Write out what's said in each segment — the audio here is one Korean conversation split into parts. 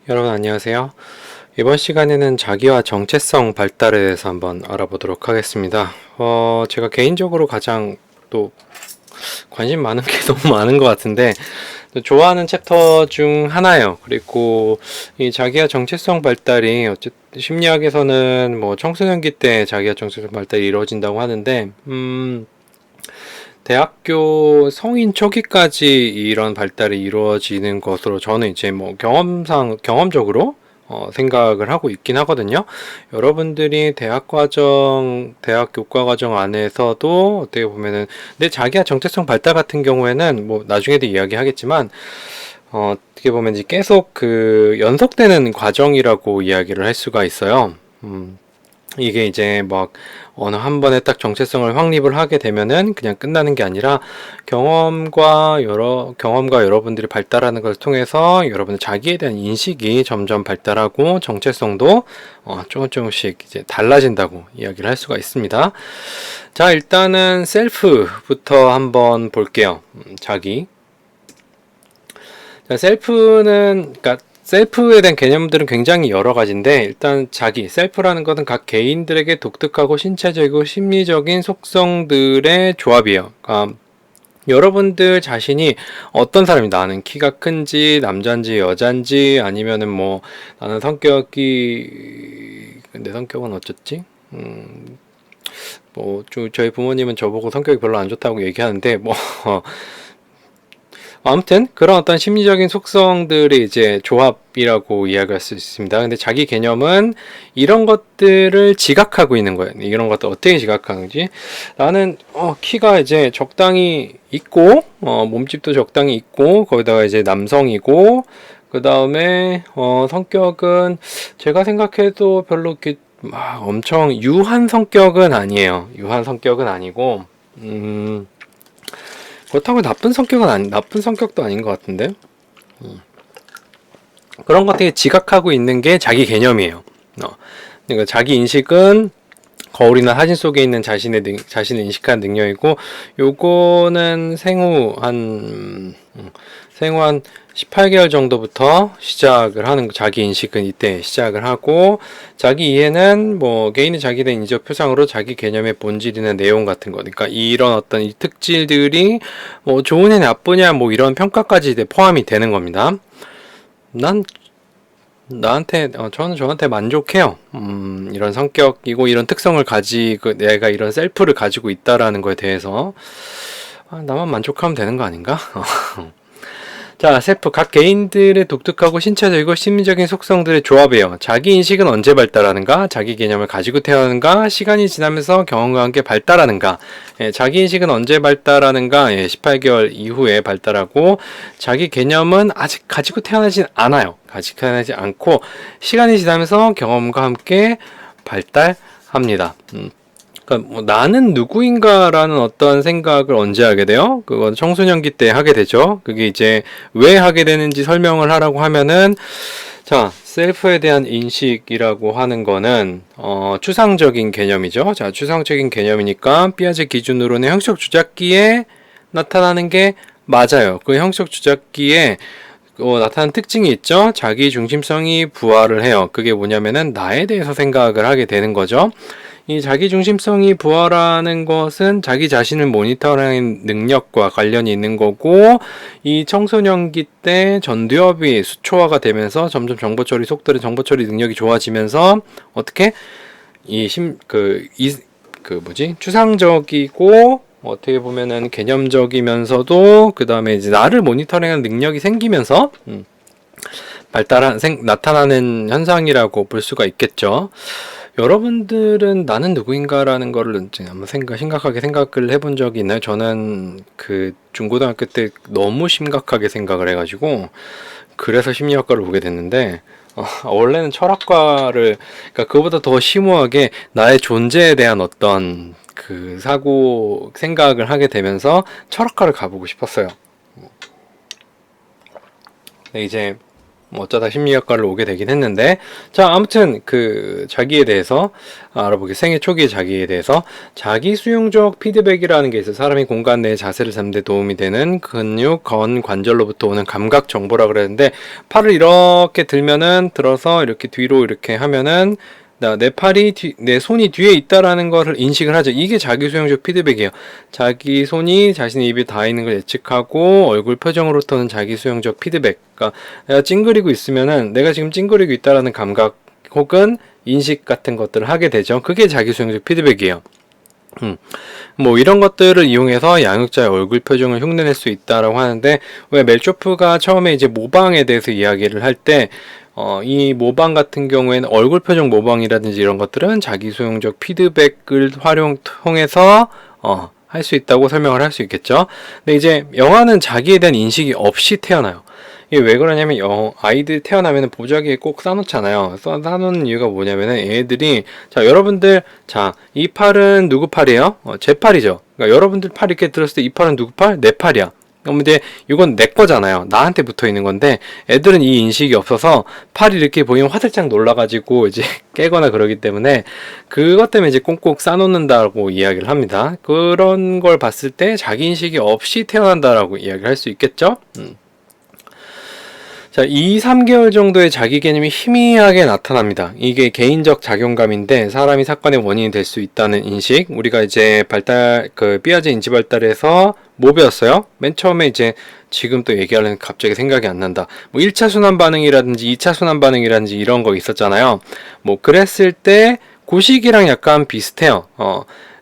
여러분 안녕하세요. 이번 시간에는 자기와 정체성 발달에 대해서 한번 알아보도록 하겠습니다. 제가 개인적으로 가장 또 관심 많은 게 너무 많은 것 같은데 또 좋아하는 챕터 중 하나예요. 그리고 이 자기와 정체성 발달이 어쨌든 심리학에서는 뭐 청소년기 때 자기와 정체성 발달이 이루어진다고 하는데 대학교 성인 초기까지 이런 발달이 이루어지는 것으로 저는 이제 뭐 경험적으로 생각을 하고 있긴 하거든요. 여러분들이 대학 교과 과정 안에서도 어떻게 보면은, 내 자기야 정체성 발달 같은 경우에는 뭐 나중에도 이야기하겠지만, 어떻게 보면 이제 계속 그 연속되는 과정이라고 이야기를 할 수가 있어요. 이게 이제 막 어느 한 번에 딱 정체성을 확립을 하게 되면은 그냥 끝나는 게 아니라 경험과 여러분들이 발달하는 걸 통해서 여러분의 자기에 대한 인식이 점점 발달하고 정체성도 조금씩 이제 달라진다고 이야기를 할 수가 있습니다. 자, 일단은 셀프부터 한번 볼게요. 자기. 자, 그러니까 셀프에 대한 개념들은 굉장히 여러 가지인데, 일단 자기, 셀프라는 것은 각 개인들에게 독특하고 신체적이고 심리적인 속성들의 조합이에요. 그러니까 여러분들 자신이 어떤 사람이, 나는 키가 큰지 남잔지 여잔지, 아니면은 뭐 나는 내 성격은 어쩌지? 저희 부모님은 저보고 성격이 별로 안 좋다고 얘기하는데, 뭐 아무튼 그런 어떤 심리적인 속성들의 이제 조합이라고 이야기할 수 있습니다. 근데 자기 개념은 이런 것들을 지각하고 있는 거예요. 이런 것들 어떻게 지각하는지. 나는 키가 이제 적당히 있고, 몸집도 적당히 있고, 거기다가 이제 남성이고, 그 다음에 성격은 제가 생각해도 별로 이렇게 막 엄청 유한 성격은 아니에요. 유한 성격은 아니고, 그렇다고 나쁜 성격도 아닌 것 같은데. 그런 것 되게 지각하고 있는 게 자기 개념이에요. 그러니까 자기 인식은 거울이나 사진 속에 있는 자신을 인식하는 능력이고, 요거는 생후 한 18개월 정도부터 시작을 하는 거, 자기 인식은 이때 시작을 하고, 자기 이해는 뭐 개인의 자기에 대한 인지적 표상으로 자기 개념의 본질이나 내용 같은 거, 그러니까 이런 어떤 이 특질들이 뭐 좋으냐 나쁘냐 뭐 이런 평가까지 이제 포함이 되는 겁니다. 난 저는 저한테 만족해요. 이런 성격이고 이런 특성을 가지고 내가 이런 셀프를 가지고 있다라는 거에 대해서 나만 만족하면 되는 거 아닌가? 자, 셀프 각 개인들의 독특하고 신체적이고 심리적인 속성들의 조합이에요. 자기 인식은 언제 발달하는가? 자기 개념을 가지고 태어나는가? 시간이 지나면서 경험과 함께 발달하는가? 자기 인식은 언제 발달하는가? 18개월 이후에 발달하고, 자기 개념은 아직 가지고 태어나진 않아요. 가지고 태어나지 않고 시간이 지나면서 경험과 함께 발달합니다. 그러니까 뭐 나는 누구인가라는 어떤 생각을 언제 하게 돼요? 그건 청소년기 때 하게 되죠. 그게 이제 왜 하게 되는지 설명을 하라고 하면은, 자, 셀프에 대한 인식이라고 하는 거는 추상적인 개념이죠. 자, 추상적인 개념이니까 피아제 기준으로는 형식 주작기에 나타나는 게 맞아요. 그 형식 주작기에 나타나는 특징이 있죠. 자기 중심성이 부활을 해요. 그게 뭐냐면은 나에 대해서 생각을 하게 되는 거죠. 이 자기중심성이 부활하는 것은 자기 자신을 모니터링하는 능력과 관련이 있는 거고, 이 청소년기 때 전두엽이 수초화가 되면서 점점 정보 처리 능력이 좋아지면서 어떻게 추상적이고 어떻게 보면은 개념적이면서도 그 다음에 이제 나를 모니터링하는 능력이 생기면서 나타나는 현상이라고 볼 수가 있겠죠. 여러분들은 나는 누구인가라는 거를 한번 심각하게 생각을 해본 적이 있나요? 저는 그 중고등학교 때 너무 심각하게 생각을 해가지고 그래서 심리학과를 오게 됐는데, 원래는 그러니까 그거보다 더 심오하게 나의 존재에 대한 어떤 그 생각을 하게 되면서 철학과를 가보고 싶었어요. 근데 이제 어쩌다 심리학과를 오게 되긴 했는데, 자, 아무튼 그 자기에 대해서 알아보기, 생애 초기의 자기에 대해서 자기 수용적 피드백이라는 게 있어요. 사람이 공간 내에 자세를 잡는 데 도움이 되는 근육, 건, 관절로부터 오는 감각 정보라 그랬는데, 팔을 이렇게 들면은, 들어서 이렇게 뒤로 이렇게 하면은 내 팔이 내 손이 뒤에 있다라는 것을 인식을 하죠. 이게 자기 수용적 피드백이에요. 자기 손이 자신의 입에 닿아 있는 걸 예측하고 얼굴 표정으로부터는 자기 수용적 피드백. 그러니까 내가 찡그리고 있으면은 내가 지금 찡그리고 있다라는 감각 혹은 인식 같은 것들을 하게 되죠. 그게 자기 수용적 피드백이에요. 뭐 이런 것들을 이용해서 양육자의 얼굴 표정을 흉내낼 수 있다라고 하는데, 왜 멜초프가 처음에 이제 모방에 대해서 이야기를 할 때 이 모방 같은 경우에는 얼굴 표정 모방이라든지 이런 것들은 자기 수용적 피드백을 통해서 할 수 있다고 설명을 할 수 있겠죠. 근데 이제 영화는 자기에 대한 인식이 없이 태어나요. 이게 왜 그러냐면 아이들 태어나면 보자기에 꼭 싸놓잖아요. 싸놓는 이유가 뭐냐면은 애들이, 자, 여러분들, 자, 이 팔은 누구 팔이에요? 제 팔이죠. 그러니까 여러분들 팔 이렇게 들었을 때 이 팔은 누구 팔? 내 팔이야. 그럼 이제 이건 내 거잖아요. 나한테 붙어 있는 건데, 애들은 이 인식이 없어서 팔이 이렇게 보이면 화들짝 놀라가지고 이제 깨거나 그러기 때문에, 그것 때문에 이제 꽁꽁 싸놓는다고 이야기를 합니다. 그런 걸 봤을 때 자기 인식이 없이 태어난다라고 이야기를 할 수 있겠죠? 자, 2, 3개월 정도의 자기 개념이 희미하게 나타납니다. 이게 개인적 작용감인데 사람이 사건의 원인이 될 수 있다는 인식. 우리가 이제 삐아제 인지 발달에서 뭐 배웠어요? 맨 처음에 이제 지금 또 얘기하려는 갑자기 생각이 안 난다. 뭐 1차 순환 반응이라든지 2차 순환 반응이라든지 이런 거 있었잖아요. 뭐 그랬을 때 그 시기랑 약간 비슷해요.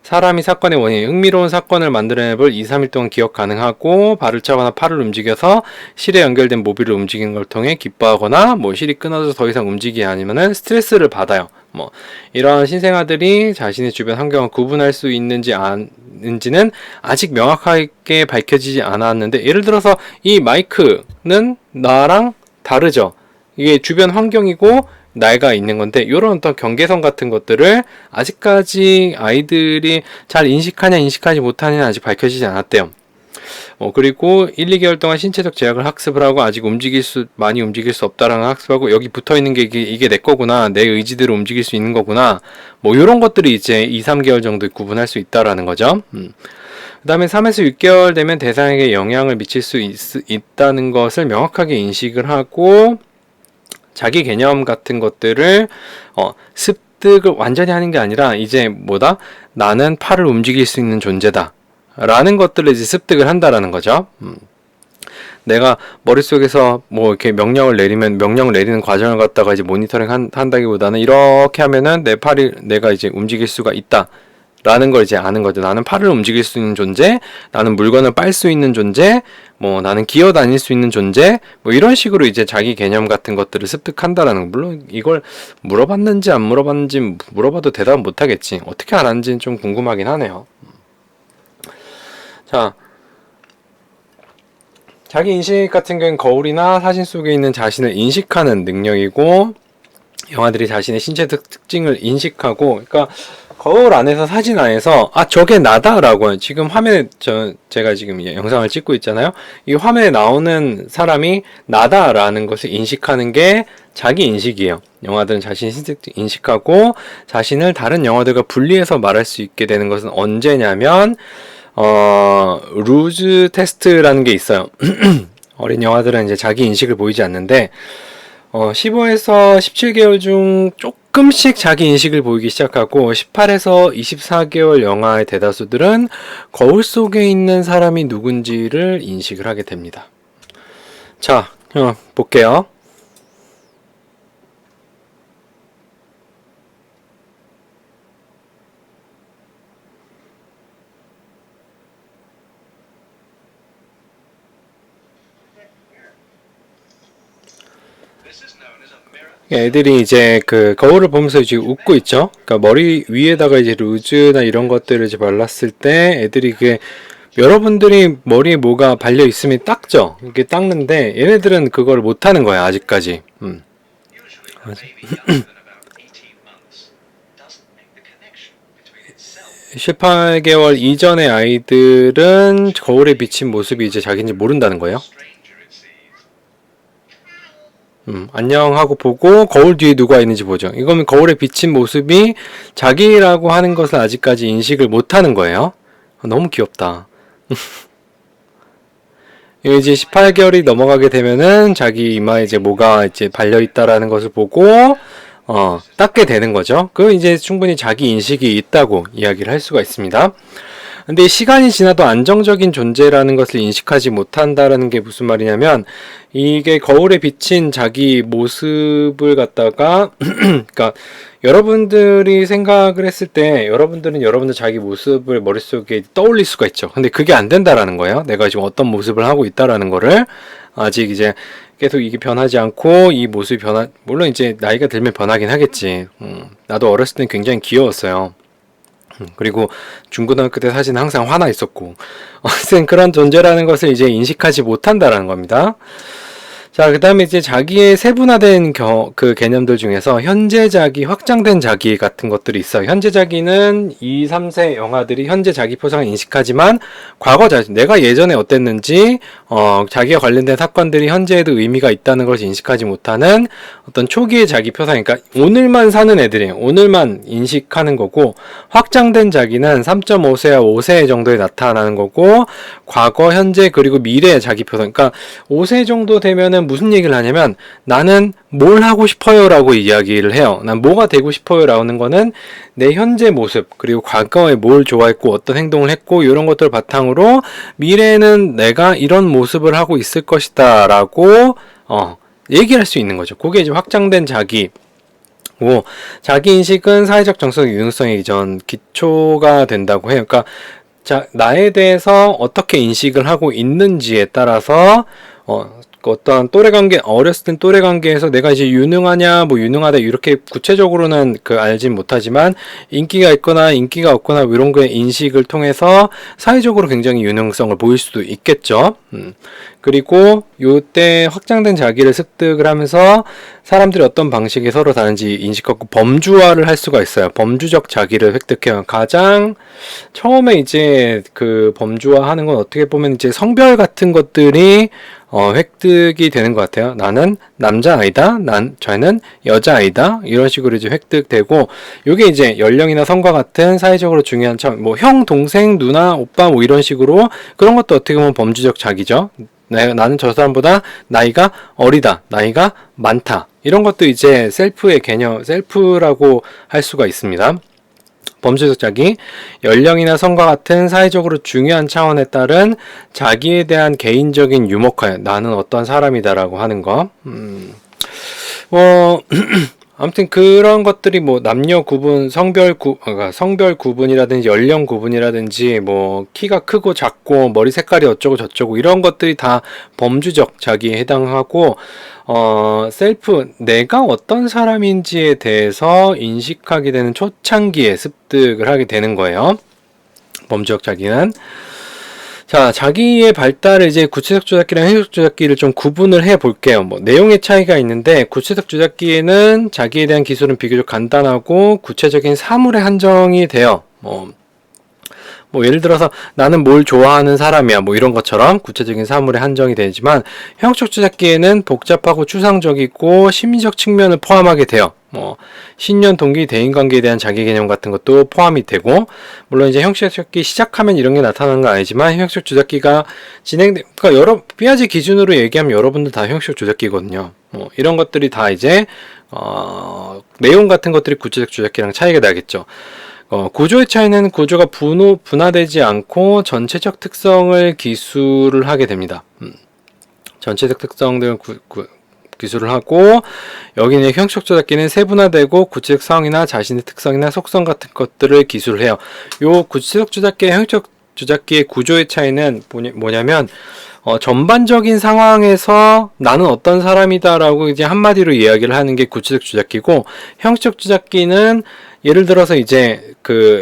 사람이 사건의 원인, 흥미로운 사건을 만들어내볼 2, 3일 동안 기억 가능하고, 발을 차거나 팔을 움직여서 실에 연결된 모비를 움직이는 걸 통해 기뻐하거나, 뭐 실이 끊어져서 더 이상 움직이지 않으면 스트레스를 받아요. 뭐 이런 신생아들이 자신의 주변 환경을 구분할 수 있는지 아닌지는 아직 명확하게 밝혀지지 않았는데, 예를 들어서 이 마이크는 나랑 다르죠. 이게 주변 환경이고 나이가 있는 건데, 이런 어떤 경계선 같은 것들을 아직까지 아이들이 잘 인식하냐 인식하지 못하냐는 아직 밝혀지지 않았대요. 그리고 1, 2개월 동안 신체적 제약을 학습을 하고, 아직 많이 움직일 수 없다라는 학습하고, 여기 붙어 있는 게 이게 내 거구나, 내 의지대로 움직일 수 있는 거구나, 뭐 이런 것들이 이제 2, 3개월 정도 구분할 수 있다라는 거죠. 그 다음에 3에서 6개월 되면 대상에게 영향을 미칠 수 있다는 것을 명확하게 인식을 하고, 자기 개념 같은 것들을 습득을 완전히 하는 게 아니라, 이제 나는 팔을 움직일 수 있는 존재다 라는 것들을 이제 습득을 한다라는 거죠. 내가 머릿속에서 뭐 이렇게 명령을 내리는 과정을 갖다가 이제 모니터링 한다기보다는, 이렇게 하면은 내가 이제 움직일 수가 있다 라는 걸 이제 아는 거죠. 나는 팔을 움직일 수 있는 존재, 나는 물건을 빨 수 있는 존재, 뭐 나는 기어 다닐 수 있는 존재, 뭐 이런 식으로 이제 자기 개념 같은 것들을 습득한다라는 거. 물론 이걸 물어봤는지 안 물어봤는지, 물어봐도 대답은 못하겠지. 어떻게 알았는지는 좀 궁금하긴 하네요. 자, 자기 인식 같은 경우는 거울이나 사진 속에 있는 자신을 인식하는 능력이고, 영화들이 자신의 신체 특징을 인식하고, 그러니까 거울 안에서, 사진 안에서 저게 나다라고, 지금 화면에 제가 지금 영상을 찍고 있잖아요. 이 화면에 나오는 사람이 나다라는 것을 인식하는 게 자기 인식이에요. 영화들은 자신의 신체 인식하고 자신을 다른 영화들과 분리해서 말할 수 있게 되는 것은 언제냐면 루즈 테스트라는 게 있어요. 어린 영화들은 이제 자기 인식을 보이지 않는데 15에서 17개월 중 조금씩 자기 인식을 보이기 시작하고, 18에서 24개월 영화의 대다수들은 거울 속에 있는 사람이 누군지를 인식을 하게 됩니다. 자, 볼게요. 애들이 이제 그 거울을 보면서 이제 웃고 있죠. 그러니까 머리 위에다가 이제 루즈나 이런 것들을 이제 발랐을 때 애들이 여러분들이 머리에 뭐가 발려 있으면 닦죠. 이렇게 닦는데 얘네들은 그걸 못 하는 거야, 아직까지. 18개월 이전의 아이들은 거울에 비친 모습이 이제 자기인지 모른다는 거예요. 안녕하고 보고 거울 뒤에 누가 있는지 보죠. 이거는 거울에 비친 모습이 자기라고 하는 것을 아직까지 인식을 못하는 거예요. 너무 귀엽다. 이제 18개월이 넘어가게 되면은 자기 이마에 이제 뭐가 이제 발려있다라는 것을 보고 닦게 되는 거죠. 그럼 이제 충분히 자기 인식이 있다고 이야기를 할 수가 있습니다. 근데 시간이 지나도 안정적인 존재라는 것을 인식하지 못한다라는 게 무슨 말이냐면, 이게 거울에 비친 자기 모습을 갖다가 그러니까 여러분들이 생각을 했을 때 여러분들은 여러분들 자기 모습을 머릿속에 떠올릴 수가 있죠. 근데 그게 안 된다라는 거예요. 내가 지금 어떤 모습을 하고 있다라는 거를 아직 이제 계속 이게 변하지 않고 이 모습이 물론 이제 나이가 들면 변하긴 하겠지. 나도 어렸을 땐 굉장히 귀여웠어요. 그리고 중고등학교 때 사실은 항상 화나 있었고 그런 존재라는 것을 이제 인식하지 못한다라는 겁니다. 자, 그 다음에 이제 자기의 세분화된 그 개념들 중에서 현재 자기, 확장된 자기 같은 것들이 있어요. 현재 자기는 2, 3세 영화들이 현재 자기 표상을 인식하지만 과거 자기, 내가 예전에 어땠는지 자기와 관련된 사건들이 현재에도 의미가 있다는 것을 인식하지 못하는 어떤 초기의 자기 표상, 그러니까 오늘만 사는 애들이에요. 오늘만 인식하는 거고, 확장된 자기는 3.5세와 5세 정도에 나타나는 거고, 과거, 현재, 그리고 미래의 자기 표상, 그러니까 5세 정도 되면은 무슨 얘기를 하냐면 나는 뭘 하고 싶어요 라고 이야기를 해요. 난 뭐가 되고 싶어요 라는 거는 내 현재 모습, 그리고 과거에 뭘 좋아했고 어떤 행동을 했고 이런 것들을 바탕으로 미래에는 내가 이런 모습을 하고 있을 것이다 라고 얘기할 수 있는 거죠. 그게 이제 확장된 자기. 자기인식은 사회적 정서적 유능성의 이전 기초가 된다고 해요. 그러니까 나에 대해서 어떻게 인식을 하고 있는지에 따라서 어떤 또래 관계, 어렸을 땐 또래 관계에서 내가 이제 유능하냐, 뭐 유능하다, 이렇게 구체적으로는 알진 못하지만, 인기가 있거나 인기가 없거나, 이런 거의 인식을 통해서 사회적으로 굉장히 유능성을 보일 수도 있겠죠. 그리고 요때 확장된 자기를 습득을 하면서 사람들이 어떤 방식이 서로 다른지 인식하고 범주화를 할 수가 있어요. 범주적 자기를 획득해요. 가장 처음에 이제 그 범주화하는 건 어떻게 보면 이제 성별 같은 것들이 획득이 되는 것 같아요. 나는 남자아이다. 저는 여자아이다. 이런 식으로 이제 획득되고, 요게 이제 연령이나 성과 같은 사회적으로 중요한 뭐 형, 동생, 누나, 오빠 뭐 이런 식으로 그런 것도 어떻게 보면 범주적 자기죠. 나는 저 사람보다 나이가 어리다. 나이가 많다. 이런 것도 이제 셀프의 개념, 셀프라고 할 수가 있습니다. 범주적 자기, 연령이나 성과 같은 사회적으로 중요한 차원에 따른 자기에 대한 개인적인 유머화, 나는 어떤 사람이다라고 하는 거. 아무튼 그런 것들이 뭐 남녀 구분, 성별 구분이라든지 연령 구분이라든지 뭐 키가 크고 작고 머리 색깔이 어쩌고 저쩌고 이런 것들이 다 범주적 자기에 해당하고, 셀프, 내가 어떤 사람인지에 대해서 인식하게 되는 초창기에 습득을 하게 되는 거예요. 범주적 자기는. 자, 자기의 발달을 이제 구체적 조작기랑 형식 조작기를 좀 구분을 해 볼게요. 뭐, 내용의 차이가 있는데, 구체적 조작기에는 자기에 대한 기술은 비교적 간단하고, 구체적인 사물에 한정이 돼요. 뭐 예를 들어서 나는 뭘 좋아하는 사람이야 뭐 이런 것처럼 구체적인 사물에 한정이 되지만, 형식 조작기에는 복잡하고 추상적이고 심리적 측면을 포함하게 돼요. 뭐 신년, 동기, 대인관계에 대한 자기 개념 같은 것도 포함이 되고, 물론 이제 형식 조작기 시작하면 이런 게 나타나는 건 아니지만, 형식 조작기가 그러니까 삐아지 기준으로 얘기하면 여러분들 다 형식 조작기거든요. 뭐 이런 것들이 다 이제 내용 같은 것들이 구체적 조작기랑 차이가 나겠죠. 구조의 차이는 구조가 분화되지 않고 전체적 특성을 기술을 하게 됩니다. 전체적 특성들을 기술을 하고, 여기는 형식 조작기는 세분화되고 구체적 상황이나 자신의 특성이나 속성 같은 것들을 기술을 해요. 요 구체적 조작기와 형식 조작기의 구조의 차이는 뭐냐면, 전반적인 상황에서 나는 어떤 사람이다라고 이제 한마디로 이야기를 하는 게 구체적 조작기고, 형식 조작기는 예를 들어서 이제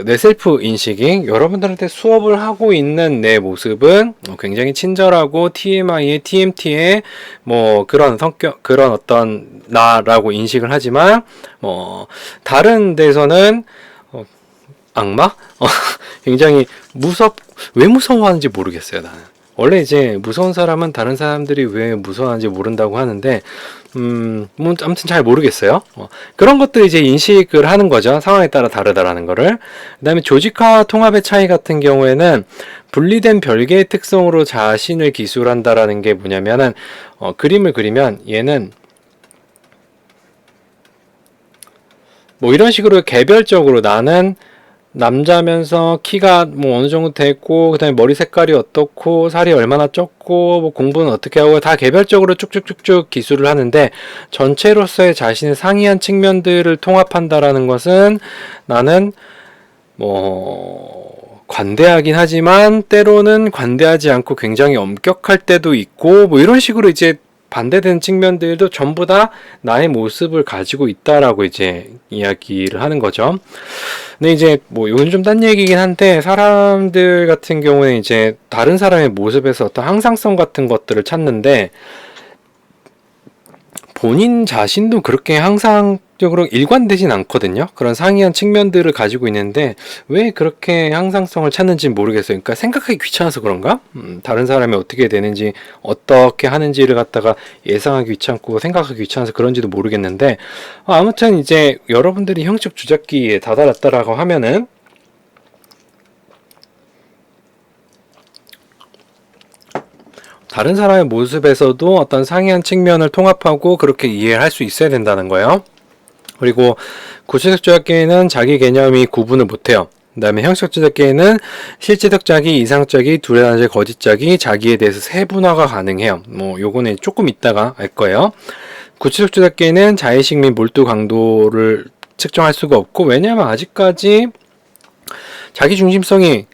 내 셀프 인식이, 여러분들한테 수업을 하고 있는 내 모습은 굉장히 친절하고 TMI에 TMT에 뭐 그런 성격, 그런 어떤 나라고 인식을 하지만, 다른 데서는 악마? 굉장히 왜 무서워하는지 모르겠어요, 나는. 원래 이제 무서운 사람은 다른 사람들이 왜 무서워하는지 모른다고 하는데, 뭐, 아무튼 잘 모르겠어요. 그런 것들 이제 인식을 하는 거죠. 상황에 따라 다르다라는 거를. 그 다음에 조직화 통합의 차이 같은 경우에는 분리된 별개의 특성으로 자신을 기술한다라는 게 뭐냐면은, 그림을 그리면 얘는 뭐 이런 식으로 개별적으로 나는 남자면서 키가 뭐 어느 정도 됐고, 그 다음에 머리 색깔이 어떻고, 살이 얼마나 쪘고, 뭐 공부는 어떻게 하고, 다 개별적으로 쭉쭉쭉쭉 기술을 하는데, 전체로서의 자신의 상이한 측면들을 통합한다라는 것은 나는 뭐 관대하긴 하지만 때로는 관대하지 않고 굉장히 엄격할 때도 있고, 뭐 이런 식으로 이제 반대되는 측면들도 전부 다 나의 모습을 가지고 있다라고 이제 이야기를 하는 거죠. 근데 이제 뭐 이건 좀 딴 얘기긴 한데, 사람들 같은 경우에 이제 다른 사람의 모습에서 어떤 항상성 같은 것들을 찾는데, 본인 자신도 그렇게 항상적으로 일관되진 않거든요. 그런 상이한 측면들을 가지고 있는데 왜 그렇게 항상성을 찾는지 모르겠어요. 그러니까 생각하기 귀찮아서 그런가? 다른 사람이 어떻게 되는지, 어떻게 하는지를 갖다가 예상하기 귀찮고 생각하기 귀찮아서 그런지도 모르겠는데, 아무튼 이제 여러분들이 형식 조작기에 다다랐다라고 하면은 다른 사람의 모습에서도 어떤 상이한 측면을 통합하고 그렇게 이해를 할 수 있어야 된다는 거예요. 그리고 구체적 조작기에는 자기 개념이 구분을 못해요. 그 다음에 형식 조작기에는 실제적 자기, 이상적이, 둘의 나눠질 거짓작이, 자기에 대해서 세분화가 가능해요. 뭐 요거는 조금 이따가 알 거예요. 구체적 조작기에는 자의식 및 몰두 강도를 측정할 수가 없고, 왜냐하면 아직까지 자기 중심성이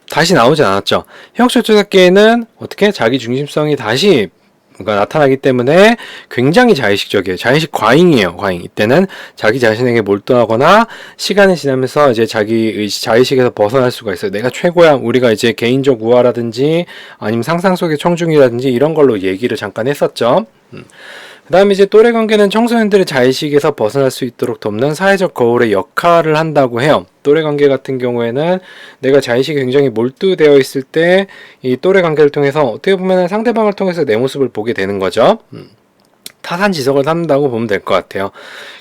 다시 나오지 않았죠. 형식 조작기에는 어떻게 자기 중심성이 다시 나타나기 때문에 굉장히 자의식적이에요. 자의식 과잉이에요. 과잉. 이때는 자기 자신에게 몰두하거나 시간이 지나면서 이제 자기 자의식에서 벗어날 수가 있어요. 내가 최고야. 우리가 이제 개인적 우화라든지 아니면 상상 속의 청중이라든지 이런 걸로 얘기를 잠깐 했었죠. 그 다음에 이제 또래 관계는 청소년들의 자의식에서 벗어날 수 있도록 돕는 사회적 거울의 역할을 한다고 해요. 또래 관계 같은 경우에는 내가 자의식이 굉장히 몰두되어 있을 때 이 또래 관계를 통해서 어떻게 보면 상대방을 통해서 내 모습을 보게 되는 거죠. 타산지석을 삼는다고 보면 될 것 같아요.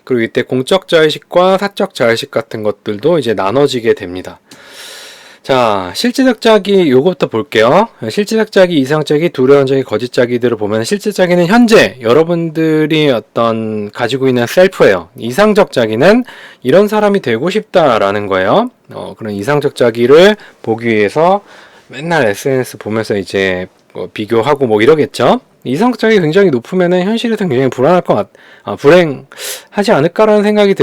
그리고 이때 공적 자의식과 사적 자의식 같은 것들도 이제 나눠지게 됩니다. 자, 실제적 자기 요것부터 볼게요. 실제적 자기, 이상적 자기, 두려운 자기, 거짓 자기들을 보면 실제 자기는 현재 여러분들이 어떤 가지고 있는 셀프예요. 이상적 자기는 이런 사람이 되고 싶다라는 거예요. 그런 이상적 자기를 보기 위해서 맨날 SNS 보면서 이제 비교하고 뭐 이러겠죠. 이상적 자기가 굉장히 높으면은 현실에서 굉장히 불안할 불행하지 않을까라는 생각이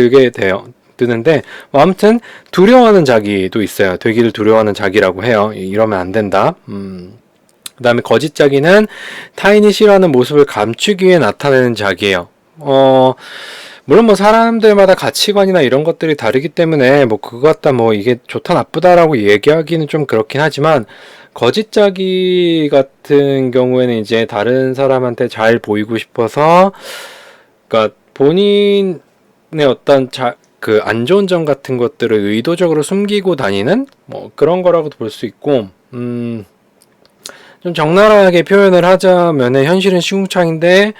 드는데, 아무튼 두려워하는 자기도 있어요. 되기를 두려워하는 자기라고 해요. 이러면 안 된다. 그 다음에 거짓 자기는 타인이 싫어하는 모습을 감추기 위해 나타내는 자기예요. 물론 뭐 사람들마다 가치관이나 이런 것들이 다르기 때문에 뭐 그거 갖다 뭐 이게 좋다 나쁘다라고 얘기하기는 좀 그렇긴 하지만, 거짓 자기 같은 경우에는 이제 다른 사람한테 잘 보이고 싶어서, 그러니까 본인의 어떤 안 좋은 점 같은 것들을 의도적으로 숨기고 다니는 뭐 그런 거라고도 볼 수 있고, 좀 적나라하게 표현을 하자면은 현실은 시궁창인데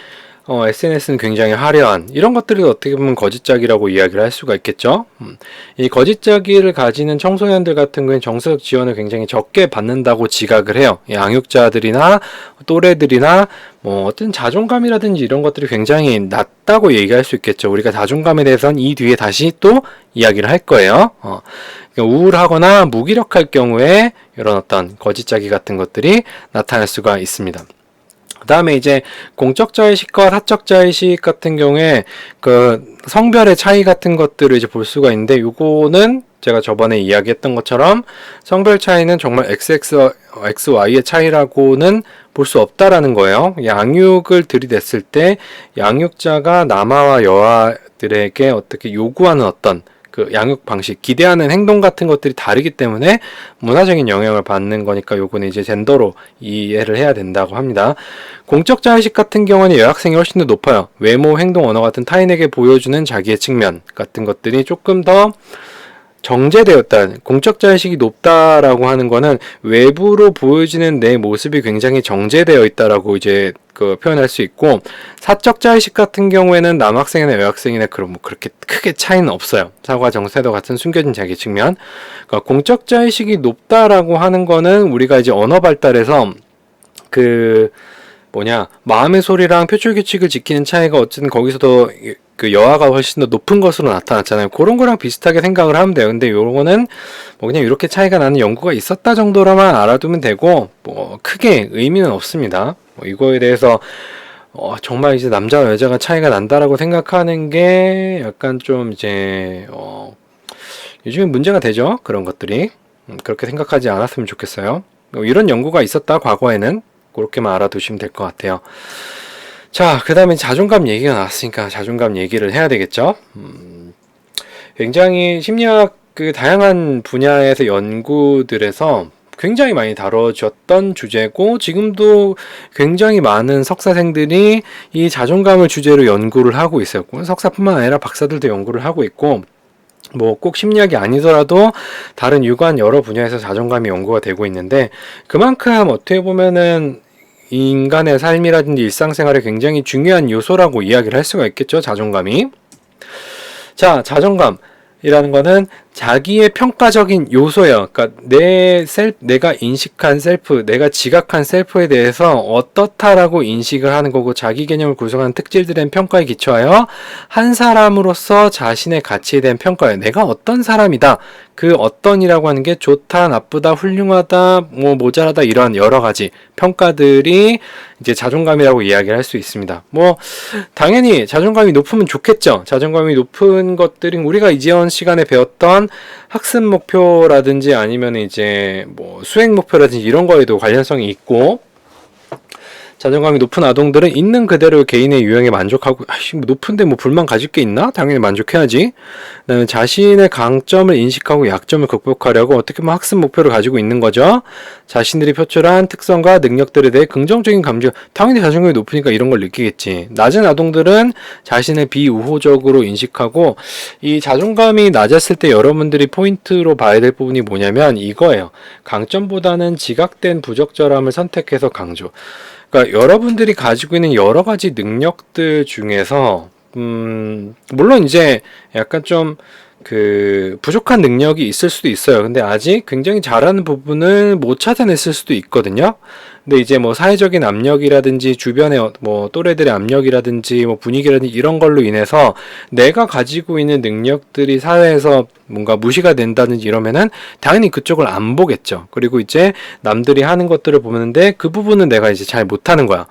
SNS는 굉장히 화려한 이런 것들이 어떻게 보면 거짓작이라고 이야기를 할 수가 있겠죠. 이 거짓작이를 가지는 청소년들 같은 경우에는 정서적 지원을 굉장히 적게 받는다고 지각을 해요. 양육자들이나 또래들이나 뭐 어떤 자존감이라든지 이런 것들이 굉장히 낮다고 얘기할 수 있겠죠. 우리가 자존감에 대해서는 이 뒤에 다시 또 이야기를 할 거예요. 우울하거나 무기력할 경우에 이런 어떤 거짓작이 같은 것들이 나타날 수가 있습니다. 그 다음에 이제 공적 자의식과 사적 자의식 같은 경우에 성별의 차이 같은 것들을 이제 볼 수가 있는데, 요거는 제가 저번에 이야기했던 것처럼 성별 차이는 정말 XY의 차이라고는 볼 수 없다라는 거예요. 양육을 들이댔을 때 양육자가 남아와 여아들에게 어떻게 요구하는 어떤 양육 방식, 기대하는 행동 같은 것들이 다르기 때문에 문화적인 영향을 받는 거니까 요거는 이제 젠더로 이해를 해야 된다고 합니다. 공적 자의식 같은 경우는 여학생이 훨씬 더 높아요. 외모, 행동, 언어 같은 타인에게 보여주는 자기의 측면 같은 것들이 조금 더 정제되었다. 공적 자의식이 높다라고 하는 거는 외부로 보여지는 내 모습이 굉장히 정제되어 있다라고 이제 그 표현할 수 있고, 사적 자의식 같은 경우에는 남학생이나 여학생이나 그런 뭐 그렇게 크게 차이는 없어요. 사과, 정세도 같은 숨겨진 자기 측면. 그러니까 공적 자의식이 높다라고 하는 거는 우리가 이제 언어 발달에서 그 마음의 소리랑 표출 규칙을 지키는 차이가 어쨌든 거기서도 그 여하가 훨씬 더 높은 것으로 나타났잖아요. 그런 거랑 비슷하게 생각을 하면 돼요. 근데 요거는 뭐 그냥 이렇게 차이가 나는 연구가 있었다 정도로만 알아두면 되고, 뭐 크게 의미는 없습니다. 뭐 이거에 대해서 정말 이제 남자와 여자가 차이가 난다라고 생각하는 게 약간 좀 이제 요즘에 문제가 되죠. 그런 것들이. 그렇게 생각하지 않았으면 좋겠어요. 이런 연구가 있었다 과거에는. 그렇게만 알아두시면 될 것 같아요. 자, 그 다음에 자존감 얘기가 나왔으니까 자존감 얘기를 해야 되겠죠. 굉장히 심리학 그 다양한 분야에서 연구들에서 굉장히 많이 다뤄졌던 주제고, 지금도 굉장히 많은 석사생들이 이 자존감을 주제로 연구를 하고 있어요. 석사뿐만 아니라 박사들도 연구를 하고 있고, 뭐 꼭 심리학이 아니더라도 다른 유관 여러 분야에서 자존감이 연구가 되고 있는데, 그만큼 어떻게 보면은 인간의 삶이라든지 일상생활에 굉장히 중요한 요소라고 이야기를 할 수가 있겠죠, 자존감이. 자, 자존감이라는 거는 자기의 평가적인 요소예요. 그러니까 내가 인식한 셀프, 내가 지각한 셀프에 대해서 어떻다라고 인식을 하는 거고, 자기 개념을 구성하는 특질들에 대한 평가에 기초하여 한 사람으로서 자신의 가치에 대한 평가예요. 내가 어떤 사람이다. 그 어떤이라고 하는 게 좋다, 나쁘다, 훌륭하다, 뭐 모자라다, 이런 여러 가지 평가들이 이제 자존감이라고 이야기를 할 수 있습니다. 뭐 당연히 자존감이 높으면 좋겠죠. 자존감이 높은 것들이 우리가 이전 시간에 배웠던 학습 목표라든지 아니면 이제 뭐 수행 목표라든지 이런 거에도 관련성이 있고, 자존감이 높은 아동들은 있는 그대로 개인의 유형에 만족하고, 높은데 뭐 불만 가질 게 있나? 당연히 만족해야지. 그다음에 자신의 강점을 인식하고 약점을 극복하려고 어떻게 보면 학습 목표를 가지고 있는 거죠. 자신들이 표출한 특성과 능력들에 대해 긍정적인 감정, 당연히 자존감이 높으니까 이런 걸 느끼겠지. 낮은 아동들은 자신을 비우호적으로 인식하고, 이 자존감이 낮았을 때 여러분들이 포인트로 봐야 될 부분이 뭐냐면 이거예요. 강점보다는 지각된 부적절함을 선택해서 강조. 그러니까 여러분들이 가지고 있는 여러 가지 능력들 중에서 물론 이제 약간 좀 그 부족한 능력이 있을 수도 있어요. 근데 아직 굉장히 잘하는 부분을 못 찾아냈을 수도 있거든요. 근데 이제 뭐 사회적인 압력이라든지 주변의 뭐 또래들의 압력이라든지 뭐 분위기라든지 이런 걸로 인해서 내가 가지고 있는 능력들이 사회에서 뭔가 무시가 된다든지 이러면은 당연히 그쪽을 안 보겠죠. 그리고 이제 남들이 하는 것들을 보는데 그 부분은 내가 이제 잘 못하는 거야.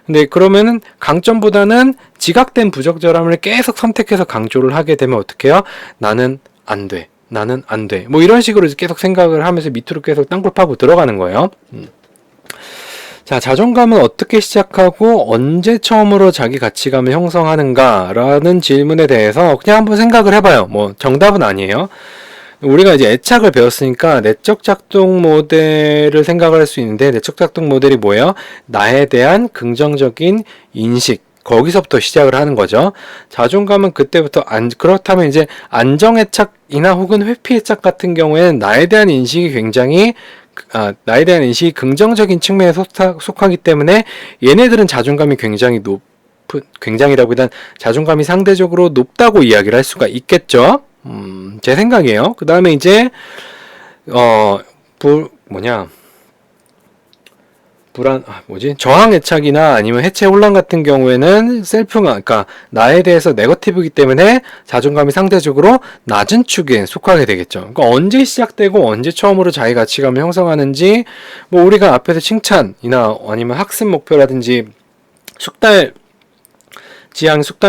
근데 그러면은 강점보다는 지각된 부적절함을 계속 선택해서 강조를 하게 되면 어떻게 해요? 나는 안 돼. 나는 안 돼. 뭐 이런 식으로 계속 생각을 하면서 밑으로 계속 땅굴 파고 들어가는 거예요. 자, 자존감은 어떻게 시작하고 언제 처음으로 자기 가치감을 형성하는가라는 질문에 대해서 그냥 한번 생각을 해봐요. 뭐 정답은 아니에요. 우리가 이제 애착을 배웠으니까 내적 작동 모델을 생각을 할 수 있는데, 내적 작동 모델이 뭐예요? 나에 대한 긍정적인 인식, 거기서부터 시작을 하는 거죠. 자존감은 그때부터 그렇다면 이제 안정애착이나 혹은 회피애착 같은 경우에는 나에 대한 인식이 나에 대한 인식이 긍정적인 측면에 속하기 때문에 얘네들은 자존감이 굉장히라기보단 자존감이 상대적으로 높다고 이야기를 할 수가 있겠죠. 제 생각이에요. 그 다음에 이제 저항 애착이나 아니면 해체 혼란 같은 경우에는 그러니까 나에 대해서 네거티브이기 때문에 자존감이 상대적으로 낮은 축에 속하게 되겠죠. 그러니까 언제 시작되고 언제 처음으로 자기 가치감을 형성하는지, 뭐 우리가 앞에서 칭찬이나 아니면 학습 목표라든지 숙달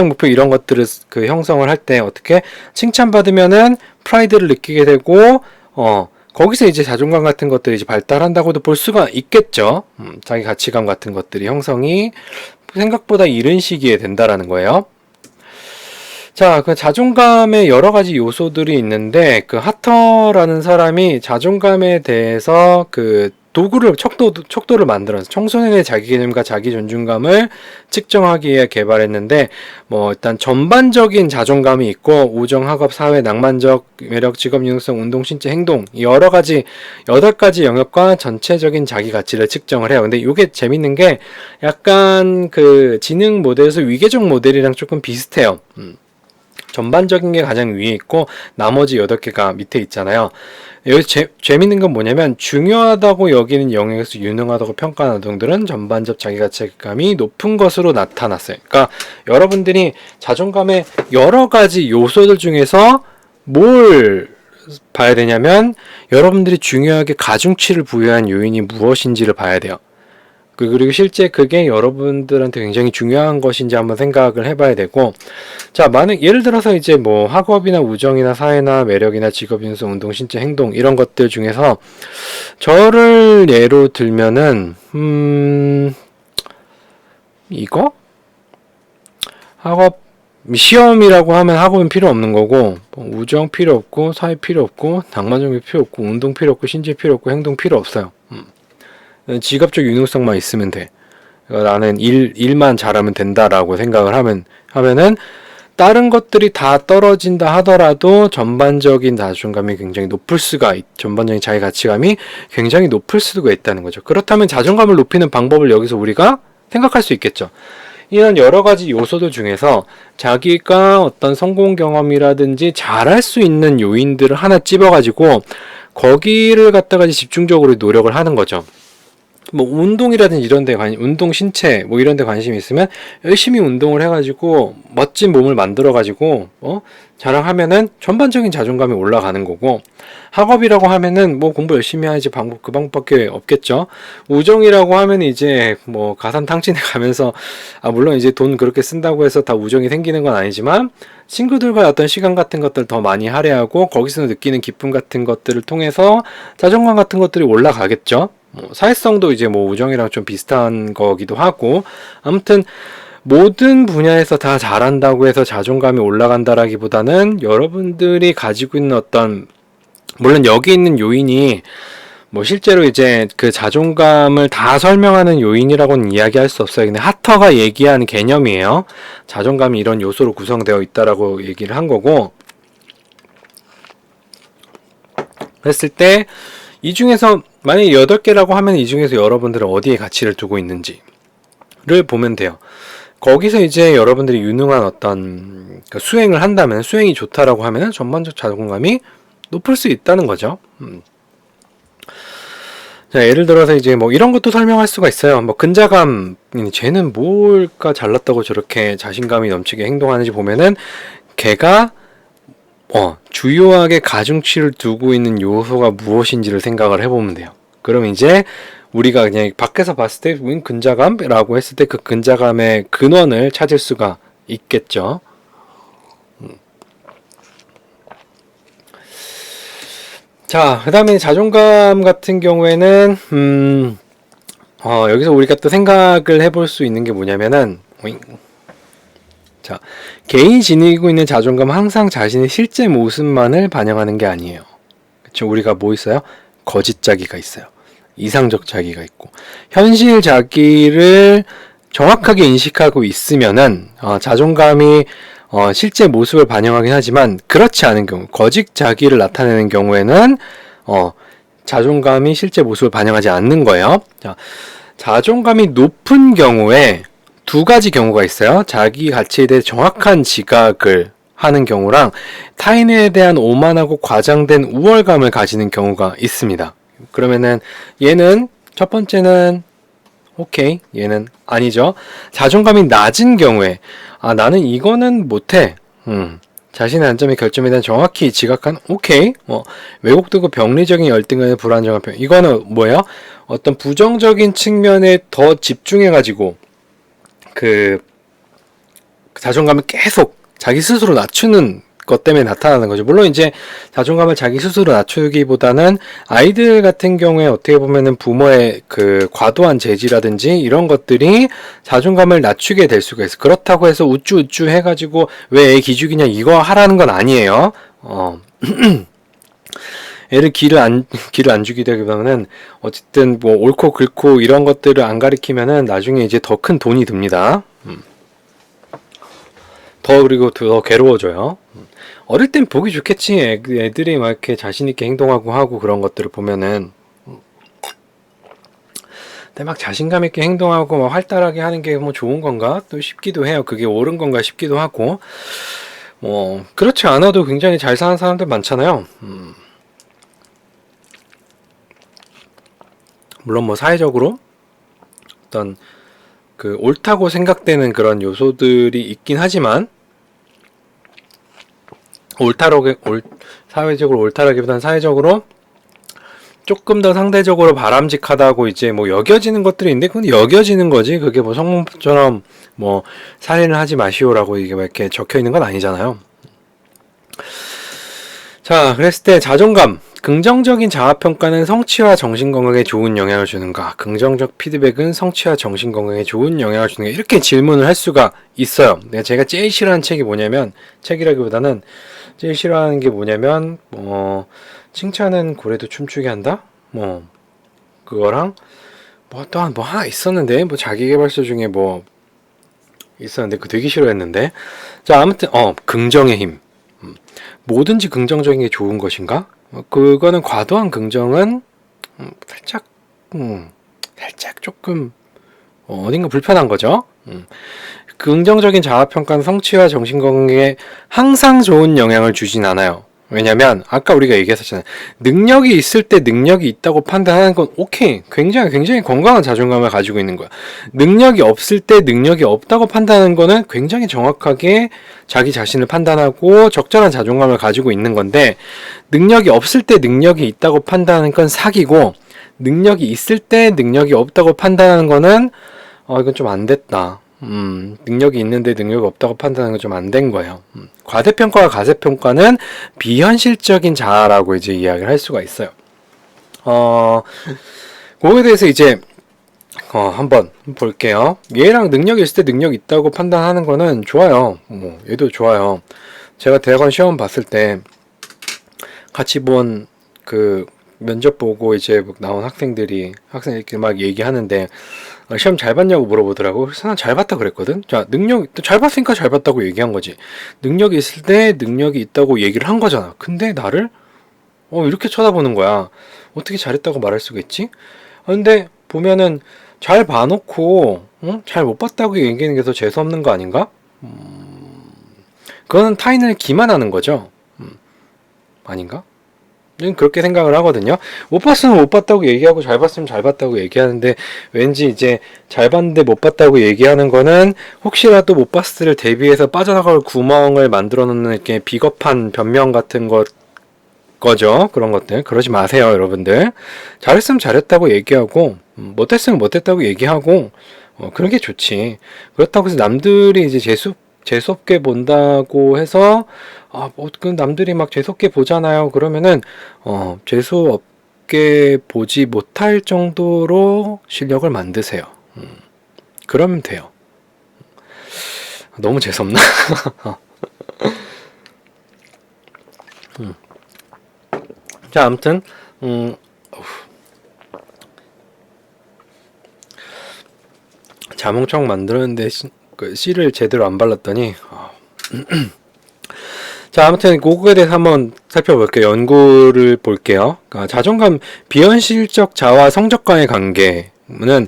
목표 이런 것들을 그 형성을 할 때 어떻게 칭찬받으면은 프라이드를 느끼게 되고, 거기서 이제 자존감 같은 것들이 이제 발달한다고도 볼 수가 있겠죠. 자기 가치감 같은 것들이 형성이 생각보다 이른 시기에 된다라는 거예요. 자, 그 자존감의 여러 가지 요소들이 있는데, 그 하터라는 사람이 자존감에 대해서 그 도구를 척도를 만들어서 청소년의 자기개념과 자기존중감을 측정하기 위해 개발했는데 뭐 일단 전반적인 자존감이 있고 우정, 학업, 사회, 낭만적, 매력, 직업, 융성, 운동, 신체, 행동 여러 가지 8가지 영역과 전체적인 자기 가치를 측정을 해요. 근데 이게 재밌는 게 약간 그 지능 모델에서 위계적 모델이랑 조금 비슷해요. 전반적인 게 가장 위에 있고 나머지 8개가 밑에 있잖아요. 여기 재밌는 건 뭐냐면 중요하다고 여기는 영역에서 유능하다고 평가하는 아동들은 전반적 자기가치감이 높은 것으로 나타났어요. 그러니까 여러분들이 자존감의 여러 가지 요소들 중에서 뭘 봐야 되냐면 여러분들이 중요하게 가중치를 부여한 요인이 무엇인지를 봐야 돼요. 그리고 실제 그게 여러분들한테 굉장히 중요한 것인지 한번 생각을 해봐야 되고, 자, 예를 들어서 이제 뭐 학업이나 우정이나 사회나 매력이나 직업, 인수, 운동, 신체, 행동 이런 것들 중에서 저를 예로 들면은 이거? 학업 시험이라고 하면 학업은 필요 없는 거고, 우정 필요 없고, 사회 필요 없고, 낭만적인 필요 없고, 운동 필요 없고, 신체 필요 없고, 행동 필요 없어요. 직업적 유능성만 있으면 돼. 나는 일만 잘하면 된다라고 생각을 하면은 다른 것들이 다 떨어진다 하더라도 전반적인 자존감이 굉장히 전반적인 자기 가치감이 굉장히 높을 수가 있다는 거죠. 그렇다면 자존감을 높이는 방법을 여기서 우리가 생각할 수 있겠죠. 이런 여러 가지 요소들 중에서 자기가 어떤 성공 경험이라든지 잘할 수 있는 요인들을 하나 찝어가지고 거기를 갖다가 집중적으로 노력을 하는 거죠. 뭐 운동이라든지 이런 데 운동 신체 뭐 이런 데 관심이 있으면 열심히 운동을 해가지고 멋진 몸을 만들어가지고 자랑하면은 전반적인 자존감이 올라가는 거고, 학업이라고 하면은 뭐 공부 열심히 해야지 그 방법밖에 없겠죠. 우정이라고 하면 이제 뭐 가산탕진에 가면서 물론 이제 돈 그렇게 쓴다고 해서 다 우정이 생기는 건 아니지만 친구들과 어떤 시간 같은 것들 더 많이 할애하고 거기서 느끼는 기쁨 같은 것들을 통해서 자존감 같은 것들이 올라가겠죠. 사회성도 이제 뭐 우정이랑 좀 비슷한 거기도 하고, 아무튼 모든 분야에서 다 잘한다고 해서 자존감이 올라간다라기보다는 여러분들이 가지고 있는 어떤, 물론 여기 있는 요인이 뭐 실제로 이제 그 자존감을 다 설명하는 요인이라고는 이야기할 수 없어요. 근데 하터가 얘기하는 개념이에요. 자존감이 이런 요소로 구성되어 있다라고 얘기를 한 거고, 그랬을 때 이 중에서 만약에 8개라고 하면 이 중에서 여러분들은 어디에 가치를 두고 있는지를 보면 돼요. 거기서 이제 여러분들이 유능한 어떤 수행을 한다면, 수행이 좋다라고 하면 전반적 자존감이 높을 수 있다는 거죠. 자, 예를 들어서 이제 뭐 이런 것도 설명할 수가 있어요. 뭐 근자감, 쟤는 뭘까 잘났다고 저렇게 자신감이 넘치게 행동하는지 보면은 걔가 주요하게 가중치를 두고 있는 요소가 무엇인지를 생각을 해보면 돼요. 그럼 이제 우리가 그냥 밖에서 봤을 때 근자감이라고 했을 때 그 근자감의 근원을 찾을 수가 있겠죠. 자, 그 다음에 자존감 같은 경우에는 여기서 우리가 또 생각을 해볼 수 있는 게 뭐냐면은, 자, 개인이 지니고 있는 자존감은 항상 자신의 실제 모습만을 반영하는 게 아니에요. 그쵸? 우리가 뭐 있어요? 거짓 자기가 있어요. 이상적 자기가 있고, 현실 자기를 정확하게 인식하고 있으면은 자존감이 실제 모습을 반영하긴 하지만, 그렇지 않은 경우, 거짓 자기를 나타내는 경우에는 자존감이 실제 모습을 반영하지 않는 거예요. 자, 자존감이 높은 경우에 2가지 경우가 있어요. 자기 가치에 대해 정확한 지각을 하는 경우랑 타인에 대한 오만하고 과장된 우월감을 가지는 경우가 있습니다. 그러면은 얘는 첫 번째는 오케이, 얘는 아니죠. 자존감이 낮은 경우에 나는 이거는 못해. 자신의 안점의 결점에 대한 정확히 지각한 오케이. 왜곡되고 병리적인 열등감의 불안정한 표현. 이거는 뭐예요? 어떤 부정적인 측면에 더 집중해가지고 그 자존감을 계속 자기 스스로 낮추는 것 때문에 나타나는 거죠. 물론 이제 자존감을 자기 스스로 낮추기보다는 아이들 같은 경우에 어떻게 보면은 부모의 그 과도한 제지라든지 이런 것들이 자존감을 낮추게 될 수가 있어요. 그렇다고 해서 우쭈우쭈 해가지고 왜 애 기죽이냐 이거 하라는 건 아니에요. 애를 기를 안 주기보다는 어쨌든 뭐 옳고 그르고 이런 것들을 안 가리키면은 나중에 이제 더 큰 돈이 듭니다. 그리고 더 괴로워져요. 어릴 땐 보기 좋겠지. 애들이 막 이렇게 자신있게 행동하고 하고 그런 것들을 보면은. 근데 막 자신감 있게 행동하고 막 활달하게 하는 게 뭐 좋은 건가? 또 싶기도 해요. 그게 옳은 건가 싶기도 하고. 뭐, 그렇지 않아도 굉장히 잘 사는 사람들 많잖아요. 물론 뭐 사회적으로 어떤 그 옳다고 생각되는 그런 요소들이 있긴 하지만, 사회적으로 옳다라기보다는 사회적으로 조금 더 상대적으로 바람직하다고 이제 뭐 여겨지는 것들이 있는데, 그건 여겨지는 거지. 그게 뭐 성문처럼 뭐 살인을 하지 마시오라고 이게 막 이렇게 적혀 있는 건 아니잖아요. 자, 그랬을 때 자존감. 긍정적인 자아평가는 성취와 정신건강에 좋은 영향을 주는가? 긍정적 피드백은 성취와 정신건강에 좋은 영향을 주는가? 이렇게 질문을 할 수가 있어요. 제가 제일 싫어하는 책이 뭐냐면, 책이라기보다는 제일 싫어하는 게 뭐냐면, 칭찬은 고래도 춤추게 한다? 뭐, 그거랑, 뭐, 또한 뭐 하나 있었는데, 뭐 자기계발서 중에 뭐, 있었는데, 그거 되게 싫어했는데. 자, 아무튼, 긍정의 힘. 뭐든지 긍정적인 게 좋은 것인가? 그거는 과도한 긍정은 살짝 조금 어딘가 불편한 거죠. 긍정적인 자아평가는 성취와 정신건강에 항상 좋은 영향을 주진 않아요. 왜냐면 아까 우리가 얘기했었잖아요. 능력이 있을 때 능력이 있다고 판단하는 건 오케이. 굉장히 건강한 자존감을 가지고 있는 거야. 능력이 없을 때 능력이 없다고 판단하는 거는 굉장히 정확하게 자기 자신을 판단하고 적절한 자존감을 가지고 있는 건데, 능력이 없을 때 능력이 있다고 판단하는 건 사기고, 능력이 있을 때 능력이 없다고 판단하는 거는 이건 좀 안 됐다. 능력이 있는데 능력이 없다고 판단하는 건 좀 안 된 거예요. 과대평가와 가세평가는 비현실적인 자아라고 이제 이야기를 할 수가 있어요. 그거에 대해서 이제 한번 볼게요. 얘랑 능력이 있을 때 능력이 있다고 판단하는 거는 좋아요. 얘도 좋아요. 제가 대학원 시험 봤을 때 같이 본 그 면접 보고 이제 나온 학생들이 막 얘기하는데, 시험 잘 봤냐고 물어보더라고. 그래서 난 잘 봤다 그랬거든. 자, 잘 봤으니까 잘 봤다고 얘기한 거지. 능력이 있을 때 능력이 있다고 얘기를 한 거잖아. 근데 나를 이렇게 쳐다보는 거야. 어떻게 잘했다고 말할 수가 있지? 근데 보면은 잘 봐놓고 잘 못 봤다고 얘기하는 게 더 재수없는 거 아닌가? 그거는 타인을 기만하는 거죠. 아닌가? 그렇게 생각을 하거든요. 못 봤으면 못 봤다고 얘기하고 잘 봤으면 잘 봤다고 얘기하는데, 왠지 이제 잘 봤는데 못 봤다고 얘기하는 거는 혹시라도 못 봤을 때를 대비해서 빠져나갈 구멍을 만들어 놓는 이렇게 비겁한 변명 같은 거죠. 그런 것들 그러지 마세요, 여러분들. 잘했으면 잘했다고 얘기하고, 못했으면 못했다고 얘기하고, 그런 게 좋지. 그렇다고 해서 남들이 이제 재수없게 본다고 해서 그 남들이 막 재수없게 보잖아요. 그러면은 재수없게 보지 못할 정도로 실력을 만드세요. 그러면 돼요. 너무 재수없나? 자, 아무튼 자몽청 만들었는데 씨를 제대로 안 발랐더니 자, 아무튼 그거에 대해서 한번 살펴볼게요. 연구를 볼게요. 자존감, 비현실적 자아와 성적 간의 관계는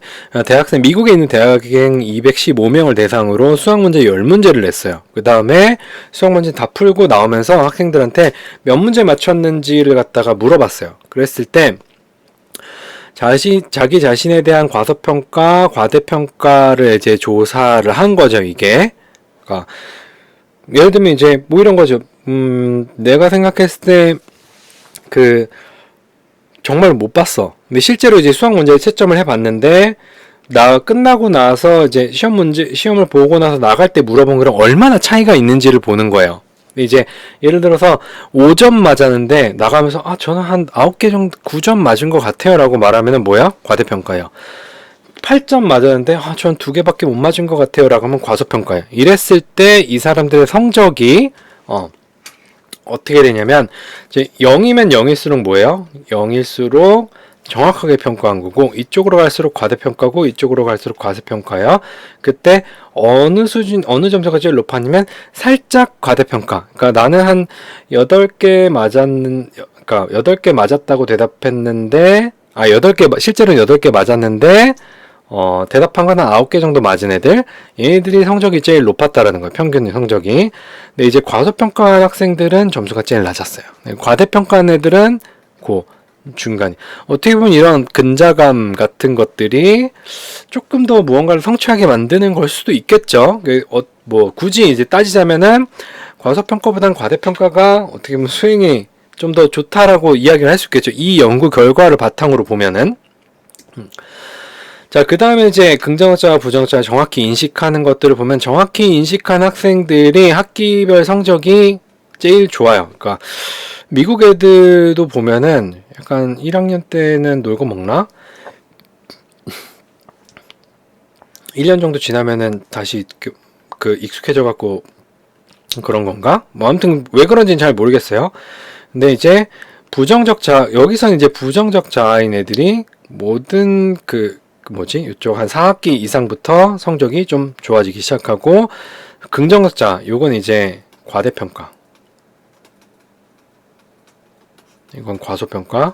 미국에 있는 대학생 215명을 대상으로 수학문제 10문제를 냈어요. 그 다음에 수학문제 다 풀고 나오면서 학생들한테 몇 문제 맞췄는지를 갖다가 물어봤어요. 그랬을 때 자기 자신에 대한 과소평가, 과대평가를 이제 조사를 한 거죠, 이게. 그러니까 예를 들면 이제 뭐 이런 거죠. 내가 생각했을 때 정말 못 봤어. 근데 실제로 이제 수학 문제 채점을 해봤는데, 끝나고 나서 이제 시험을 보고 나서 나갈 때 물어본 거랑 얼마나 차이가 있는지를 보는 거예요. 이제 예를 들어서 5점 맞았는데 나가면서 저는 한 9개 정도 9점 맞은 것 같아요 라고 말하면은 뭐야? 과대평가예요. 8점 맞았는데 전 2개밖에 못 맞은 것 같아요 라고 하면 과소평가예요. 이랬을 때 이 사람들의 성적이 어떻게 되냐면 이제 0이면 0일수록 뭐예요? 0일수록 정확하게 평가한 거고, 이쪽으로 갈수록 과대평가고 이쪽으로 갈수록 과소평가예요. 그때 어느 수준, 어느 점수가 제일 높았냐면 살짝 과대평가. 그러니까 나는 한 8개 맞았는, 그러니까 8개 맞았다고 대답했는데, 8개, 실제로는 8개 맞았는데, 대답한 건 한 9개 정도 맞은 애들, 얘네들이 성적이 제일 높았다라는 거예요. 평균 성적이. 근데 이제 과소평가한 학생들은 점수가 제일 낮았어요. 과대평가한 애들은 중간이. 어떻게 보면 이런 근자감 같은 것들이 조금 더 무언가를 성취하게 만드는 걸 수도 있겠죠. 뭐 굳이 이제 따지자면은 과소평가보다는 과대평가가 어떻게 보면 수행이 좀 더 좋다라고 이야기를 할 수 있겠죠. 이 연구 결과를 바탕으로 보면은. 자, 그 다음에 이제 긍정적과 부정적을 정확히 인식하는 것들을 보면, 정확히 인식한 학생들이 학기별 성적이 제일 좋아요. 그러니까 미국 애들도 보면은 약간 1학년 때는 놀고 먹나? 1년 정도 지나면은 다시 익숙해져 갖고 그런 건가? 뭐 아무튼 왜 그런지는 잘 모르겠어요. 근데 이제 부정적 자아, 여기서는 이제 부정적 자아인 애들이 모든 이쪽 한 4학기 이상부터 성적이 좀 좋아지기 시작하고, 긍정적 자아, 요건 이제 과대평가. 이건 과소평가.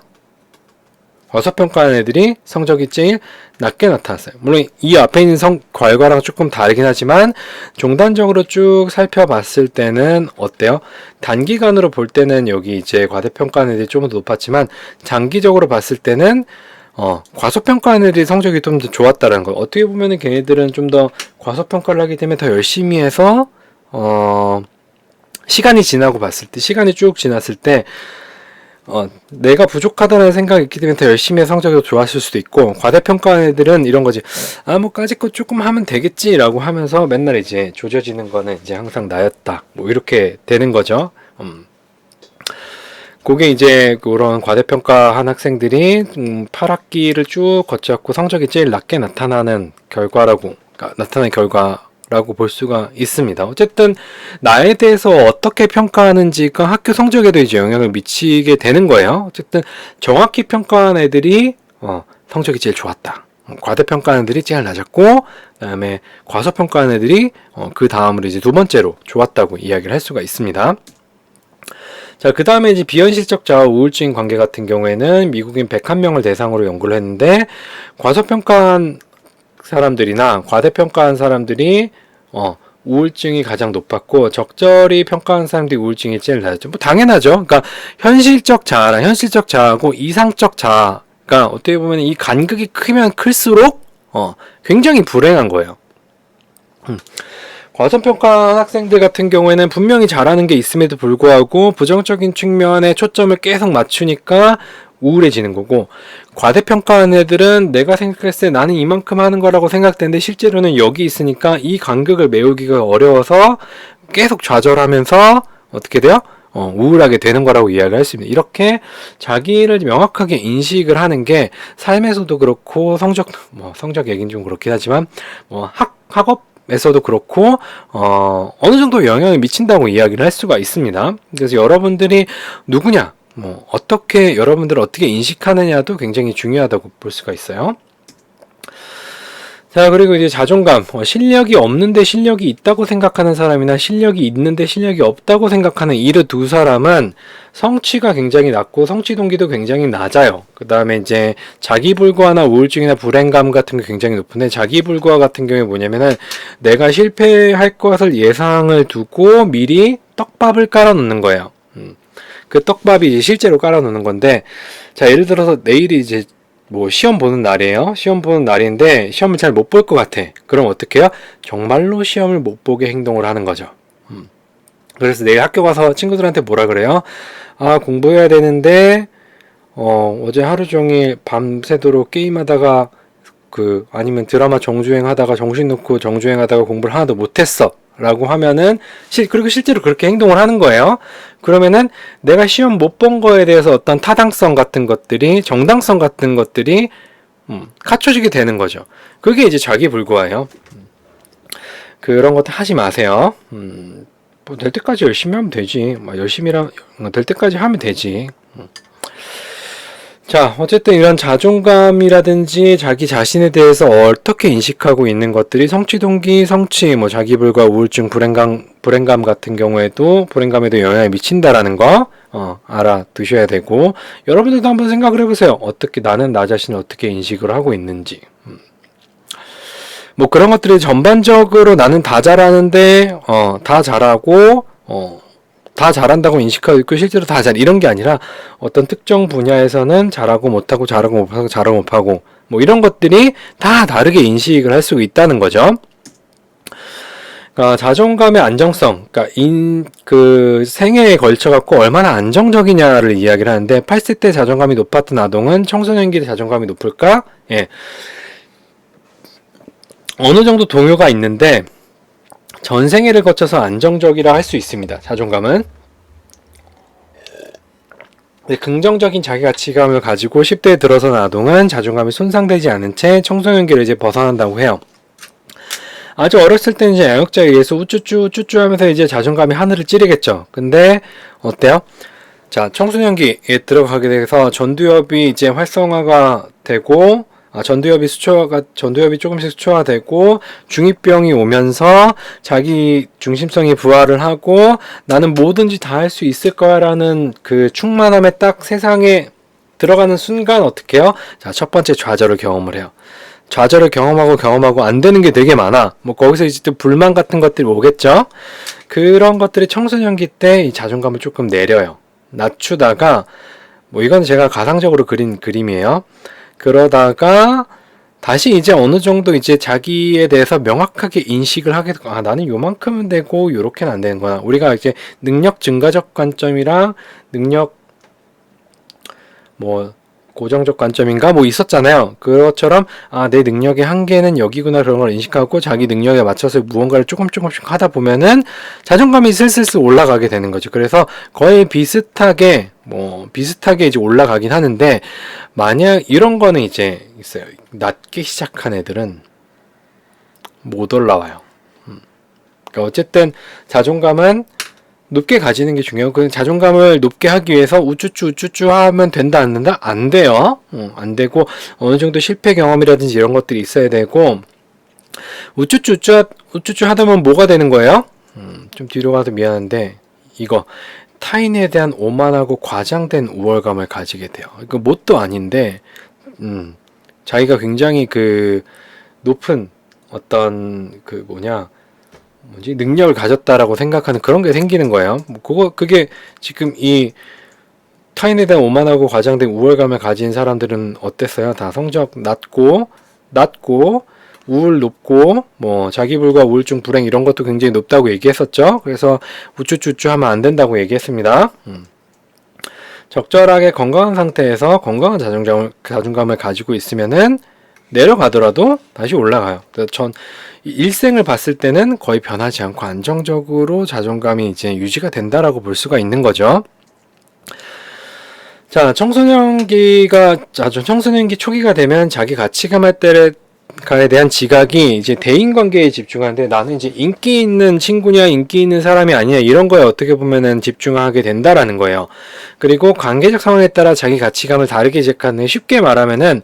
과소평가하는 애들이 성적이 제일 낮게 나타났어요. 물론 이 앞에 있는 결과랑 조금 다르긴 하지만 종단적으로 쭉 살펴봤을 때는 어때요? 단기간으로 볼 때는 여기 이제 과대평가하는 애들이 좀 더 높았지만, 장기적으로 봤을 때는 과소평가하는 애들이 성적이 좀 더 좋았다라는 거. 어떻게 보면은 걔네들은 좀 더 과소평가를 하기 때문에 더 열심히 해서 시간이 쭉 지났을 때 내가 부족하다는 생각이 있기 때문에 더 열심히 해서 성적이 더 좋았을 수도 있고, 과대평가하는 애들은 이런 거지. 뭐 까짓 거 조금 하면 되겠지라고 하면서 맨날 이제 조져지는 거는 이제 항상 나였다. 뭐 이렇게 되는 거죠. 그게 이제 그런 과대평가한 학생들이 8학기를 쭉 거쳐갖고 성적이 제일 낮게 나타나는 결과라고 볼 수가 있습니다. 어쨌든 나에 대해서 어떻게 평가하는지가 학교 성적에도 이제 영향을 미치게 되는 거예요. 어쨌든 정확히 평가한 애들이 성적이 제일 좋았다. 과대평가하는 애들이 제일 낮았고, 그다음에 과소평가하는 애들이 그 다음으로 이제 두 번째로 좋았다고 이야기를 할 수가 있습니다. 자, 그 다음에 이제 비현실적 자아 우울증 관계 같은 경우에는 미국인 101명을 대상으로 연구를 했는데, 과소평가한 사람들이나 과대평가한 사람들이 우울증이 가장 높았고, 적절히 평가한 사람들이 우울증이 제일 낮았죠. 뭐 당연하죠. 그러니까 현실적 자아하고 이상적 자아가 어떻게 보면 이 간극이 크면 클수록 굉장히 불행한 거예요. 과소평가한 학생들 같은 경우에는 분명히 잘하는 게 있음에도 불구하고 부정적인 측면에 초점을 계속 맞추니까 우울해지는 거고, 과대평가한 애들은 내가 생각했을 때 나는 이만큼 하는 거라고 생각되는데 실제로는 여기 있으니까 이 간극을 메우기가 어려워서 계속 좌절하면서 어떻게 돼요? 우울하게 되는 거라고 이야기할 수 있습니다. 이렇게 자기를 명확하게 인식을 하는 게 삶에서도 그렇고, 성적 얘기는 좀 그렇긴 하지만 학업에서도 그렇고 어느 정도 영향을 미친다고 이야기를 할 수가 있습니다. 그래서 여러분들이 누구냐, 여러분들을 어떻게 인식하느냐도 굉장히 중요하다고 볼 수가 있어요. 자, 그리고 이제 자존감. 실력이 없는데 실력이 있다고 생각하는 사람이나 실력이 있는데 실력이 없다고 생각하는 이 두 사람은 성취가 굉장히 낮고 성취 동기도 굉장히 낮아요. 그 다음에 이제 자기불과나 우울증이나 불행감 같은 게 굉장히 높은데, 자기불과 같은 경우에 뭐냐면은 내가 실패할 것을 예상을 두고 미리 떡밥을 깔아놓는 거예요. 그 떡밥이 이제 실제로 깔아놓는 건데, 자, 예를 들어서 내일이 이제 시험 보는 날이에요. 시험 보는 날인데 시험을 잘 못 볼 것 같아. 그럼 어떻게 해요? 정말로 시험을 못 보게 행동을 하는 거죠. 그래서 내일 학교 가서 친구들한테 뭐라 그래요? 공부해야 되는데 어제 하루 종일 밤새도록 게임하다가 아니면 드라마 정주행하다가 정신 놓고 정주행하다가 공부를 하나도 못했어 라고 하면은 그리고 실제로 그렇게 행동을 하는 거예요. 그러면은 내가 시험 못 본 거에 대해서 어떤 타당성 같은 것들이, 정당성 같은 것들이 갖춰지게 되는 거죠. 그게 이제 자기불과예요. 그런 것들 하지 마세요. 뭐 될 때까지 열심히 하면 되지. 뭐 열심히라 될 때까지 하면 되지. 자, 어쨌든 이런 자존감이라든지 자기 자신에 대해서 어떻게 인식하고 있는 것들이 성취 동기, 성취, 뭐 자기 불과 우울증, 불행감 같은 경우에도 불행감에도 영향을 미친다라는 거 알아두셔야 되고, 여러분들도 한번 생각을 해보세요. 어떻게 나는 나 자신을 어떻게 인식을 하고 있는지. 뭐 그런 것들이 전반적으로 나는 다 잘하는데 다 잘하고 다 잘한다고 인식하고 있고 실제로 다 잘 이런 게 아니라 어떤 특정 분야에서는 잘하고 못하고 잘하고 못하고 잘하고 못하고 뭐 이런 것들이 다 다르게 인식을 할 수 있다는 거죠. 그러니까 자존감의 안정성, 그러니까 그 생애에 걸쳐 갖고 얼마나 안정적이냐를 이야기를 하는데 8세 때 자존감이 높았던 아동은 청소년기에 자존감이 높을까? 예. 어느 정도 동요가 있는데 전 생애를 거쳐서 안정적이라 할 수 있습니다. 자존감은. 긍정적인 자기가치감을 가지고 10대에 들어선 아동은 자존감이 손상되지 않은 채 청소년기를 이제 벗어난다고 해요. 아주 어렸을 때는 이제 양육자에 의해서 우쭈쭈 하면서 이제 자존감이 하늘을 찌르겠죠. 근데 어때요? 자, 청소년기에 들어가게 돼서 전두엽이 이제 활성화가 되고 전두엽이 조금씩 수초화되고 중2병이 오면서 자기 중심성이 부활을 하고 나는 뭐든지 다 할 수 있을 거야라는 그 충만함에 딱 세상에 들어가는 순간 어떻게 해요? 자, 첫 번째 좌절을 경험을 해요. 좌절을 경험하고 안 되는 게 되게 많아. 뭐 거기서 이제 또 불만 같은 것들이 오겠죠. 그런 것들이 청소년기 때 이 자존감을 조금 내려요. 낮추다가 뭐 이건 제가 가상적으로 그린 그림이에요. 그러다가 다시 이제 어느 정도 이제 자기에 대해서 명확하게 인식을 하게 되고 나는 요만큼은 되고 요렇게는 안 되는구나. 우리가 이제 능력 증가적 관점이랑 능력 뭐 고정적 관점인가 뭐 있었잖아요. 그것처럼 내 능력의 한계는 여기구나 그런 걸 인식하고 자기 능력에 맞춰서 무언가를 조금씩 하다 보면은 자존감이 슬슬 올라가게 되는 거죠. 그래서 거의 비슷하게 이제 올라가긴 하는데 만약 이런 거는 이제 있어요. 낮게 시작한 애들은 못 올라와요. 그러니까 어쨌든 자존감은 높게 가지는 게 중요해요. 그 자존감을 높게 하기 위해서 우쭈쭈 하면 된다 안 된다? 안 돼요. 안 되고 어느 정도 실패 경험이라든지 이런 것들이 있어야 되고 우쭈쭈 하다 보면 뭐가 되는 거예요? 좀 뒤로 가서 미안한데 이거 타인에 대한 오만하고 과장된 우월감을 가지게 돼요. 이거 뭣도 아닌데 자기가 굉장히 그 높은 어떤 능력을 가졌다라고 생각하는 그런 게 생기는 거예요. 그게 지금 이 타인에 대한 오만하고 과장된 우월감을 가진 사람들은 어땠어요? 다 성적 낮고 우울 높고 뭐 자기불과 우울증 불행 이런 것도 굉장히 높다고 얘기했었죠. 그래서 우쭈쭈쭈 하면 안 된다고 얘기했습니다. 적절하게 건강한 상태에서 건강한 자존감을 가지고 있으면은 내려가더라도 다시 올라가요. 그래서 전 일생을 봤을 때는 거의 변하지 않고 안정적으로 자존감이 이제 유지가 된다라고 볼 수가 있는 거죠. 자, 청소년기 초기가 되면 자기 가치감에 대한 지각이 이제 대인관계에 집중하는데 나는 이제 인기 있는 친구냐 인기 있는 사람이 아니냐 이런 거에 어떻게 보면은 집중하게 된다라는 거예요. 그리고 관계적 상황에 따라 자기 가치감을 다르게 제작하는 쉽게 말하면은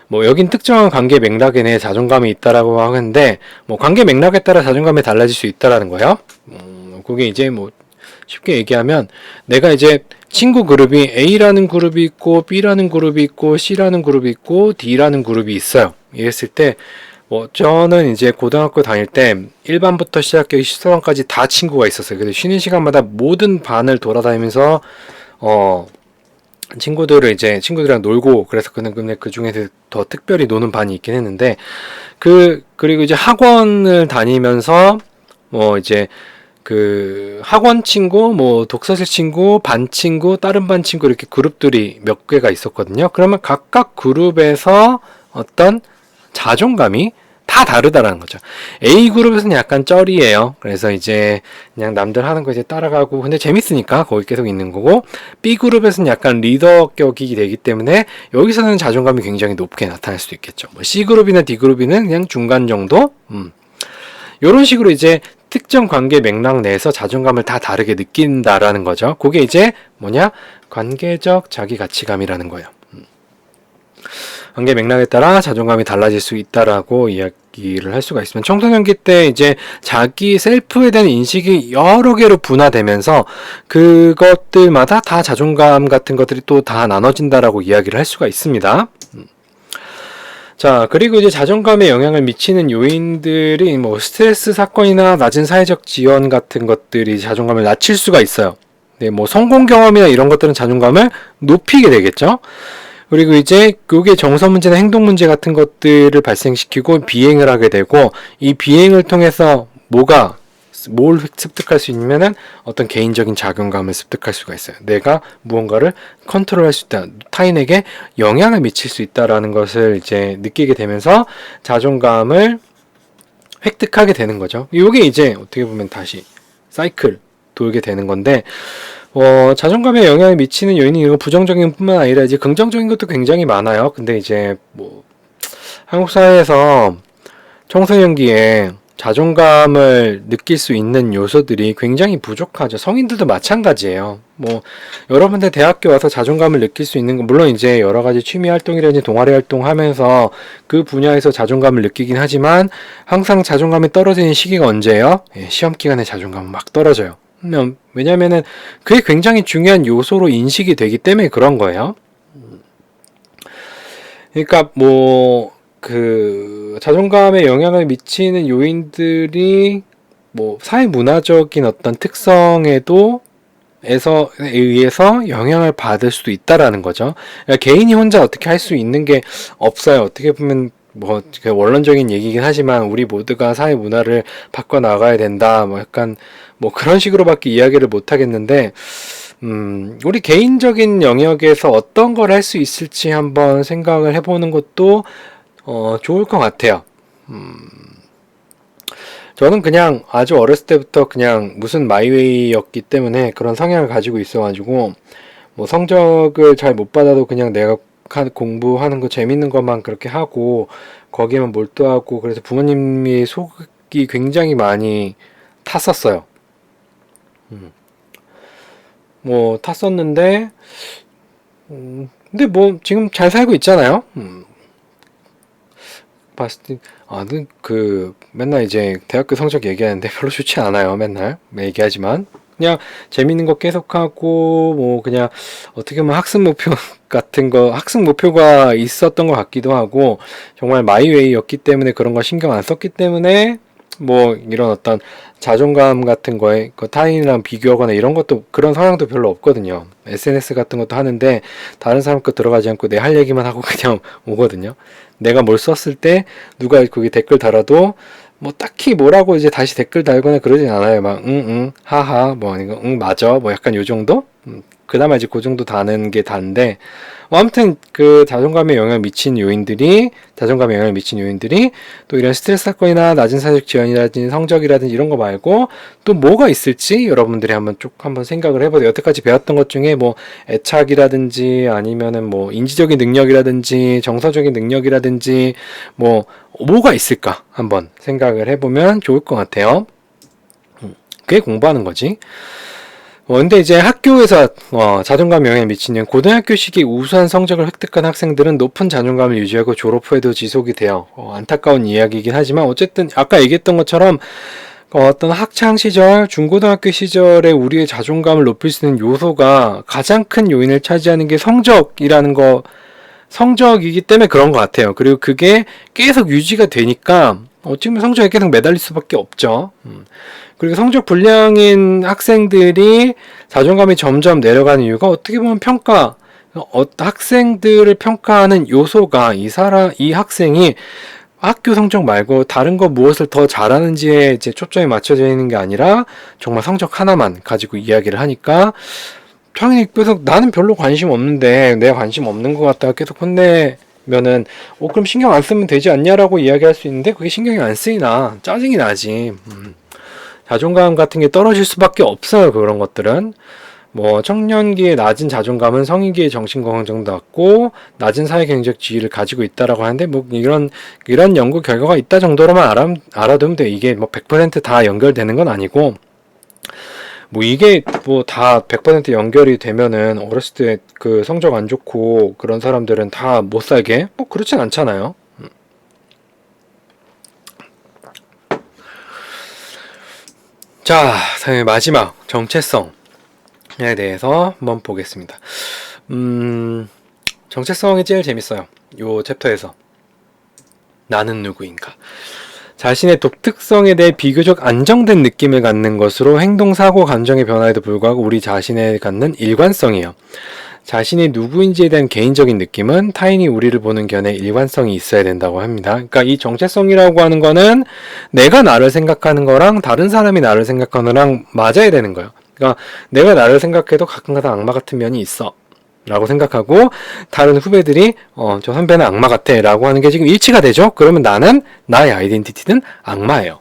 뭐 여긴 특정한 관계 맥락에 내 자존감이 있다라고 하는데 뭐 관계 맥락에 따라 자존감이 달라질 수 있다라는 거예요. 그게 이제 뭐 쉽게 얘기하면 내가 이제 친구 그룹이 A라는 그룹이 있고 B라는 그룹이 있고 C라는 그룹이 있고 D라는 그룹이 있어요. 이랬을 때 뭐 저는 이제 고등학교 다닐 때 1반부터 시작해서 14반까지 다 친구가 있었어요. 그래서 쉬는 시간마다 모든 반을 돌아다니면서 친구들이랑 놀고 그래서 근데 그 중에서 더 특별히 노는 반이 있긴 했는데 그리고 이제 학원을 다니면서 뭐 이제 그 학원 친구, 뭐 독서실 친구, 반 친구, 다른 반 친구 이렇게 그룹들이 몇 개가 있었거든요. 그러면 각각 그룹에서 어떤 자존감이 다 다르다라는 거죠. A 그룹에서는 약간 쩔이에요. 그래서 이제 그냥 남들 하는 거 이제 따라가고 근데 재밌으니까 거기 계속 있는 거고 B 그룹에서는 약간 리더격이 되기 때문에 여기서는 자존감이 굉장히 높게 나타날 수도 있겠죠. 뭐 C 그룹이나 D 그룹이는 그냥 중간 정도. 이런 식으로 이제 특정 관계 맥락 내에서 자존감을 다 다르게 느낀다라는 거죠. 그게 이제 뭐냐? 관계적 자기 가치감이라는 거예요. 관계 맥락에 따라 자존감이 달라질 수 있다라고 이야기를 할 수가 있으면, 청소년기 때 이제 자기 셀프에 대한 인식이 여러 개로 분화되면서 그것들마다 다 자존감 같은 것들이 또 다 나눠진다라고 이야기를 할 수가 있습니다. 자, 그리고 이제 자존감에 영향을 미치는 요인들이 뭐 스트레스 사건이나 낮은 사회적 지원 같은 것들이 자존감을 낮출 수가 있어요. 네, 뭐 성공 경험이나 이런 것들은 자존감을 높이게 되겠죠. 그리고 이제 그게 정서 문제나 행동 문제 같은 것들을 발생시키고 비행을 하게 되고, 이 비행을 통해서 뭘 습득할 수 있냐면은 어떤 개인적인 자존감을 습득할 수가 있어요. 내가 무언가를 컨트롤할 수 있다, 타인에게 영향을 미칠 수 있다라는 것을 이제 느끼게 되면서 자존감을 획득하게 되는 거죠. 이게 이제 어떻게 보면 다시 사이클 돌게 되는 건데, 자존감에 영향을 미치는 요인이 이거 부정적인 뿐만 아니라 이제 긍정적인 것도 굉장히 많아요. 근데 이제 뭐 한국 사회에서 청소년기에 자존감을 느낄 수 있는 요소들이 굉장히 부족하죠. 성인들도 마찬가지예요. 뭐 여러분들 대학교 와서 자존감을 느낄 수 있는 건, 물론 이제 여러 가지 취미 활동이라든지 동아리 활동하면서 그 분야에서 자존감을 느끼긴 하지만, 항상 자존감이 떨어지는 시기가 언제예요? 시험 기간에 자존감은 막 떨어져요. 왜냐면은 그게 굉장히 중요한 요소로 인식이 되기 때문에 그런 거예요. 그러니까 뭐 자존감에 영향을 미치는 요인들이 뭐 사회 문화적인 어떤 특성에도 의해서 영향을 받을 수도 있다라는 거죠. 그러니까 개인이 혼자 어떻게 할 수 있는 게 없어요. 어떻게 보면 뭐 원론적인 얘기긴 하지만, 우리 모두가 사회 문화를 바꿔 나가야 된다, 뭐 약간 뭐 그런 식으로밖에 이야기를 못 하겠는데, 우리 개인적인 영역에서 어떤 걸 할 수 있을지 한번 생각을 해보는 것도 좋을 것 같아요. 저는 그냥 아주 어렸을 때부터 그냥 무슨 마이웨이였기 때문에 그런 성향을 가지고 있어가지고, 뭐 성적을 잘 못 받아도 그냥 내가 공부하는 거 재밌는 것만 그렇게 하고 거기에만 몰두하고, 그래서 부모님이 속이 굉장히 많이 탔었어요. 뭐 탔었는데, 근데 뭐 지금 잘 살고 있잖아요. 봤을 때 맨날 이제 대학교 성적 얘기하는데 별로 좋지 않아요. 맨날 얘기하지만 그냥 재밌는 거 계속하고, 뭐 그냥 어떻게 보면 학습 목표가 있었던 것 같기도 하고, 정말 마이웨이였기 때문에 그런 거 신경 안 썼기 때문에 뭐 이런 어떤 자존감 같은 거에 타인이랑 비교하거나 이런 것도, 그런 성향도 별로 없거든요. SNS 같은 것도 하는데 다른 사람 거 들어가지 않고 내 할 얘기만 하고 그냥 오거든요. 내가 뭘 썼을 때 누가 거기 댓글 달아도 뭐 딱히 뭐라고 이제 다시 댓글 달거나 그러진 않아요. 막 하하, 뭐 아니고 맞아, 뭐 약간 요 정도? 그나마 이제 그 정도 다는 게 다인데, 아무튼 그 자존감에 영향을 미친 요인들이 또 이런 스트레스 사건이나 낮은 사회적 지원이라든지 성적이라든지 이런 거 말고 또 뭐가 있을지 여러분들이 한번 생각을 해보세요. 여태까지 배웠던 것 중에 뭐 애착이라든지 아니면은 뭐 인지적인 능력이라든지 정서적인 능력이라든지 뭐가 있을까 한번 생각을 해보면 좋을 것 같아요. 그게 공부하는 거지. 근데 이제 학교에서 자존감에 영향을 미치는 고등학교 시기 우수한 성적을 획득한 학생들은 높은 자존감을 유지하고 졸업 후에도 지속이 돼요. 안타까운 이야기이긴 하지만, 어쨌든 아까 얘기했던 것처럼 어떤 학창 시절, 중고등학교 시절에 우리의 자존감을 높일 수 있는 요소가 가장 큰 요인을 차지하는 게 성적이기 때문에 그런 것 같아요. 그리고 그게 계속 유지가 되니까 어쩌면 성적에 계속 매달릴 수밖에 없죠. 그리고 성적 불량인 학생들이 자존감이 점점 내려가는 이유가, 어떻게 보면 학생들을 평가하는 요소가 이 학생이 학교 성적 말고 다른 거 무엇을 더 잘하는지에 이제 초점이 맞춰져 있는 게 아니라 정말 성적 하나만 가지고 이야기를 하니까, 당연히 계속 나는 별로 관심 없는데 내가 관심 없는 것 같다가 계속 혼내면은 그럼 신경 안 쓰면 되지 않냐라고 이야기할 수 있는데, 그게 신경이 안 쓰이나 짜증이 나지. 자존감 같은 게 떨어질 수밖에 없어요. 그런 것들은 뭐 청년기의 낮은 자존감은 성인기의 정신건강 정도 같고 낮은 사회경제적 지위를 가지고 있다라고 하는데 뭐 이런 연구 결과가 있다 정도로만 알아두면 돼. 이게 뭐 100%다 연결되는 건 아니고 뭐 이게 뭐 다 100% 연결이 되면은 어렸을 때 그 성적 안 좋고 그런 사람들은 다 못 살게? 뭐 그렇진 않잖아요. 자, 마지막 정체성에 대해서 한번 보겠습니다. 정체성이 제일 재밌어요. 요 챕터에서. 나는 누구인가? 자신의 독특성에 대해 비교적 안정된 느낌을 갖는 것으로 행동, 사고, 감정의 변화에도 불구하고 우리 자신에 갖는 일관성이에요. 자신이 누구인지에 대한 개인적인 느낌은 타인이 우리를 보는 견해 일관성이 있어야 된다고 합니다. 그러니까 이 정체성이라고 하는 거는 내가 나를 생각하는 거랑 다른 사람이 나를 생각하는 거랑 맞아야 되는 거예요. 그러니까 내가 나를 생각해도 가끔가다 악마 같은 면이 있어 라고 생각하고 다른 후배들이 저 선배는 악마 같아 라고 하는 게 지금 일치가 되죠. 그러면 나의 아이덴티티는 악마예요.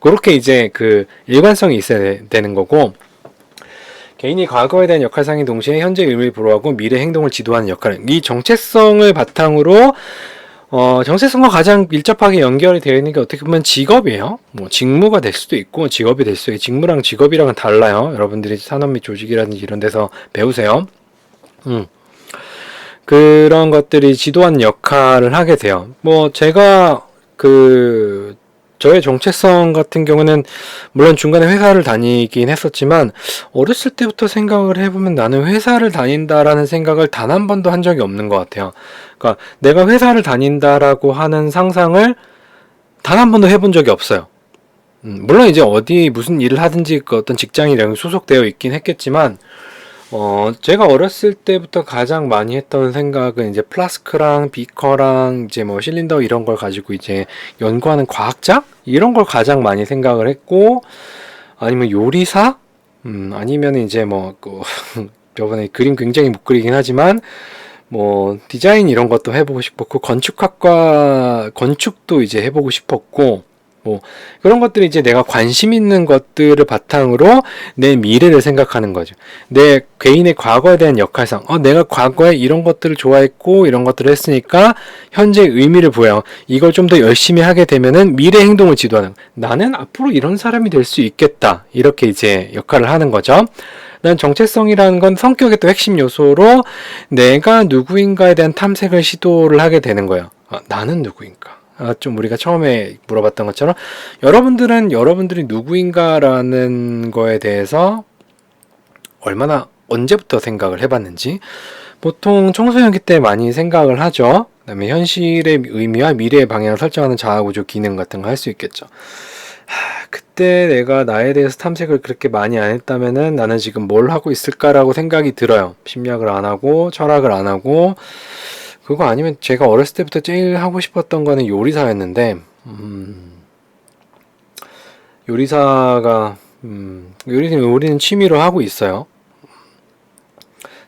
그렇게 이제 그 일관성이 있어야 되는 거고, 개인이 과거에 대한 역할상의 동시에 현재 의미를 불허하고 미래 행동을 지도하는 역할은 이 정체성을 바탕으로 정체성과 가장 밀접하게 연결이 되어 있는 게 어떻게 보면 직업이에요. 뭐 직무가 될 수도 있고 직업이 될 수도 있고, 직무랑 직업이랑은 달라요. 여러분들이 산업 및 조직이라든지 이런 데서 배우세요. 그런 것들이 지도하는 역할을 하게 돼요. 뭐 제가 저의 정체성 같은 경우는 물론 중간에 회사를 다니긴 했었지만 어렸을 때부터 생각을 해보면 나는 회사를 다닌다라는 생각을 단 한 번도 한 적이 없는 것 같아요. 그러니까 내가 회사를 다닌다라고 하는 상상을 단 한 번도 해본 적이 없어요. 물론 이제 어디 무슨 일을 하든지 그 어떤 직장이랑 소속되어 있긴 했겠지만 제가 어렸을 때부터 가장 많이 했던 생각은 이제 플라스크랑 비커랑 이제 뭐 실린더 이런 걸 가지고 이제 연구하는 과학자? 이런 걸 가장 많이 생각을 했고, 아니면 요리사? 아니면 이제 저번에 그림 굉장히 못 그리긴 하지만, 뭐, 디자인 이런 것도 해보고 싶었고, 건축도 이제 해보고 싶었고, 뭐 그런 것들이 이제 내가 관심 있는 것들을 바탕으로 내 미래를 생각하는 거죠. 내 개인의 과거에 대한 역할상, 내가 과거에 이런 것들을 좋아했고 이런 것들을 했으니까 현재 의미를 부여해요. 이걸 좀 더 열심히 하게 되면은 미래 행동을 지도하는, 나는 앞으로 이런 사람이 될 수 있겠다, 이렇게 이제 역할을 하는 거죠. 난 정체성이라는 건 성격의 또 핵심 요소로 내가 누구인가에 대한 탐색을 시도를 하게 되는 거예요. 나는 누구인가? 좀 우리가 처음에 물어봤던 것처럼 여러분들이 누구인가라는 거에 대해서 언제부터 생각을 해봤는지, 보통 청소년기 때 많이 생각을 하죠. 그 다음에 현실의 의미와 미래의 방향을 설정하는 자아구조 기능 같은 거 할 수 있겠죠. 그때 내가 나에 대해서 탐색을 그렇게 많이 안 했다면은 나는 지금 뭘 하고 있을까라고 생각이 들어요. 심리학을 안 하고 철학을 안 하고, 그거 아니면 제가 어렸을 때부터 제일 하고 싶었던 거는 요리사였는데, 요리는 취미로 하고 있어요.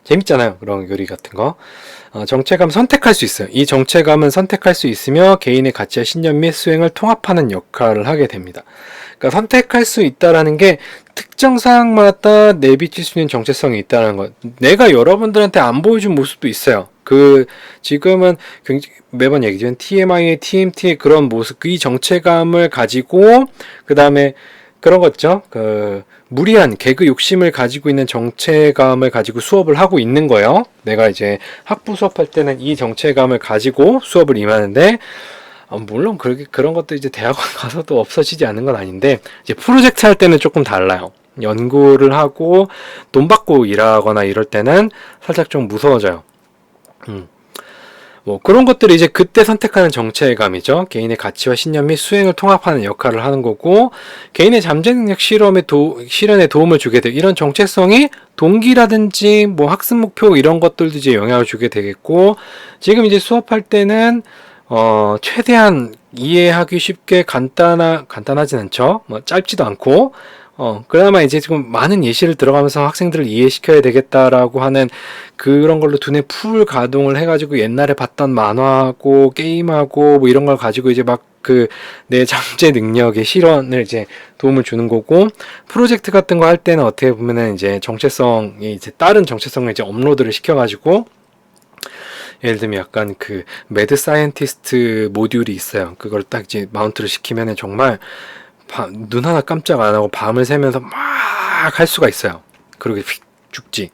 재밌잖아요, 그런 요리 같은 거. 정체감 선택할 수 있어요. 이 정체감은 선택할 수 있으며 개인의 가치와 신념 및 수행을 통합하는 역할을 하게 됩니다. 그러니까 선택할 수 있다라는 게 특정 상황마다 내비칠 수 있는 정체성이 있다는 것. 내가 여러분들한테 안 보여준 모습도 있어요. 지금은 매번 얘기지만 TMI의 TMT의 그런 모습, 이 정체감을 가지고, 그 다음에 그런 거 있죠? 무리한 개그 욕심을 가지고 있는 정체감을 가지고 수업을 하고 있는 거예요. 내가 이제 학부 수업할 때는 이 정체감을 가지고 수업을 임하는데, 물론 그런 것도 이제 대학원 가서도 없어지지 않는 건 아닌데, 이제 프로젝트 할 때는 조금 달라요. 연구를 하고 돈 받고 일하거나 이럴 때는 살짝 좀 무서워져요. 뭐 그런 것들이 이제 그때 선택하는 정체감이죠. 개인의 가치와 신념 및 수행을 통합하는 역할을 하는 거고, 개인의 잠재 능력 실현에 도움을 주게 돼. 이런 정체성이 동기라든지 뭐 학습 목표 이런 것들도 이제 영향을 주게 되겠고, 지금 이제 수업할 때는 최대한 이해하기 쉽게 간단하진 않죠. 뭐 짧지도 않고 그나마 이제 지금 많은 예시를 들어가면서 학생들을 이해시켜야 되겠다라고 하는 그런 걸로 두뇌 풀 가동을 해가지고 옛날에 봤던 만화하고 게임하고 뭐 이런 걸 가지고 이제 막 그 내 잠재 능력의 실현을 이제 도움을 주는 거고, 프로젝트 같은 거 할 때는 어떻게 보면은 이제 정체성이 이제 다른 정체성을 이제 업로드를 시켜가지고, 예를 들면 약간 그 매드 사이언티스트 모듈이 있어요. 그걸 딱 이제 마운트를 시키면은 정말 눈 하나 깜짝 안 하고 밤을 새면서 막 할 수가 있어요. 그러게 휙 죽지.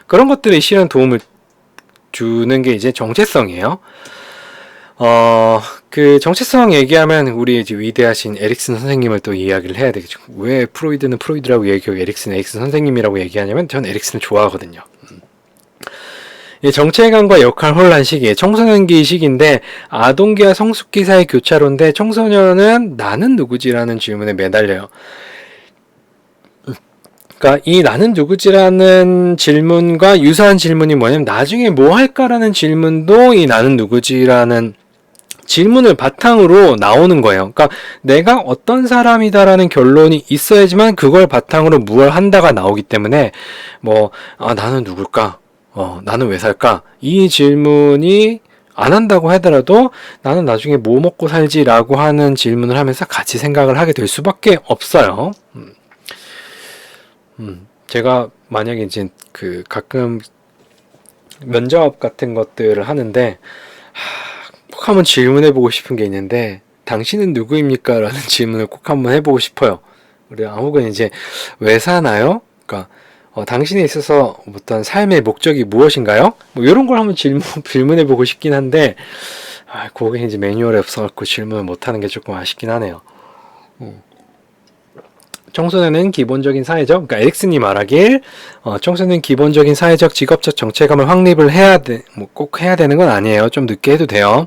그런 것들이 실현 도움을 주는 게 이제 정체성이에요. 그 정체성 얘기하면 우리 이제 위대하신 에릭슨 선생님을 또 이야기를 해야 되겠죠. 왜 프로이드는 프로이드라고 얘기하고 에릭슨 선생님이라고 얘기하냐면 전 에릭슨을 좋아하거든요. 정체감과 역할 혼란 시기, 청소년기 시기인데 아동기와 성숙기 사이 교차로인데 청소년은 나는 누구지라는 질문에 매달려요. 그러니까 이 나는 누구지라는 질문과 유사한 질문이 뭐냐면 나중에 뭐 할까라는 질문도 이 나는 누구지라는 질문을 바탕으로 나오는 거예요. 그러니까 내가 어떤 사람이다라는 결론이 있어야지만 그걸 바탕으로 무엇을 한다가 나오기 때문에 나는 누굴까? 나는 왜 살까? 이 질문이 안 한다고 하더라도 나는 나중에 뭐 먹고 살지라고 하는 질문을 하면서 같이 생각을 하게 될 수밖에 없어요. 제가 만약에 이제 그 가끔 면접 같은 것들을 하는데 꼭 한번 질문해보고 싶은 게 있는데 당신은 누구입니까? 라는 질문을 꼭 한번 해보고 싶어요. 우리 아무거나 이제 왜 사나요? 그러니까 당신에 있어서 어떤 삶의 목적이 무엇인가요? 뭐 이런 걸 한번 질문해보고 싶긴 한데 그게 이제 매뉴얼에 없어갖고 질문을 못하는 게 조금 아쉽긴 하네요. 청소년은 기본적인 사회적, 그러니까 에릭슨이 말하길 청소년은 기본적인 사회적, 직업적 정체감을 확립을 해야 돼, 꼭 해야 되는 건 아니에요. 좀 늦게 해도 돼요.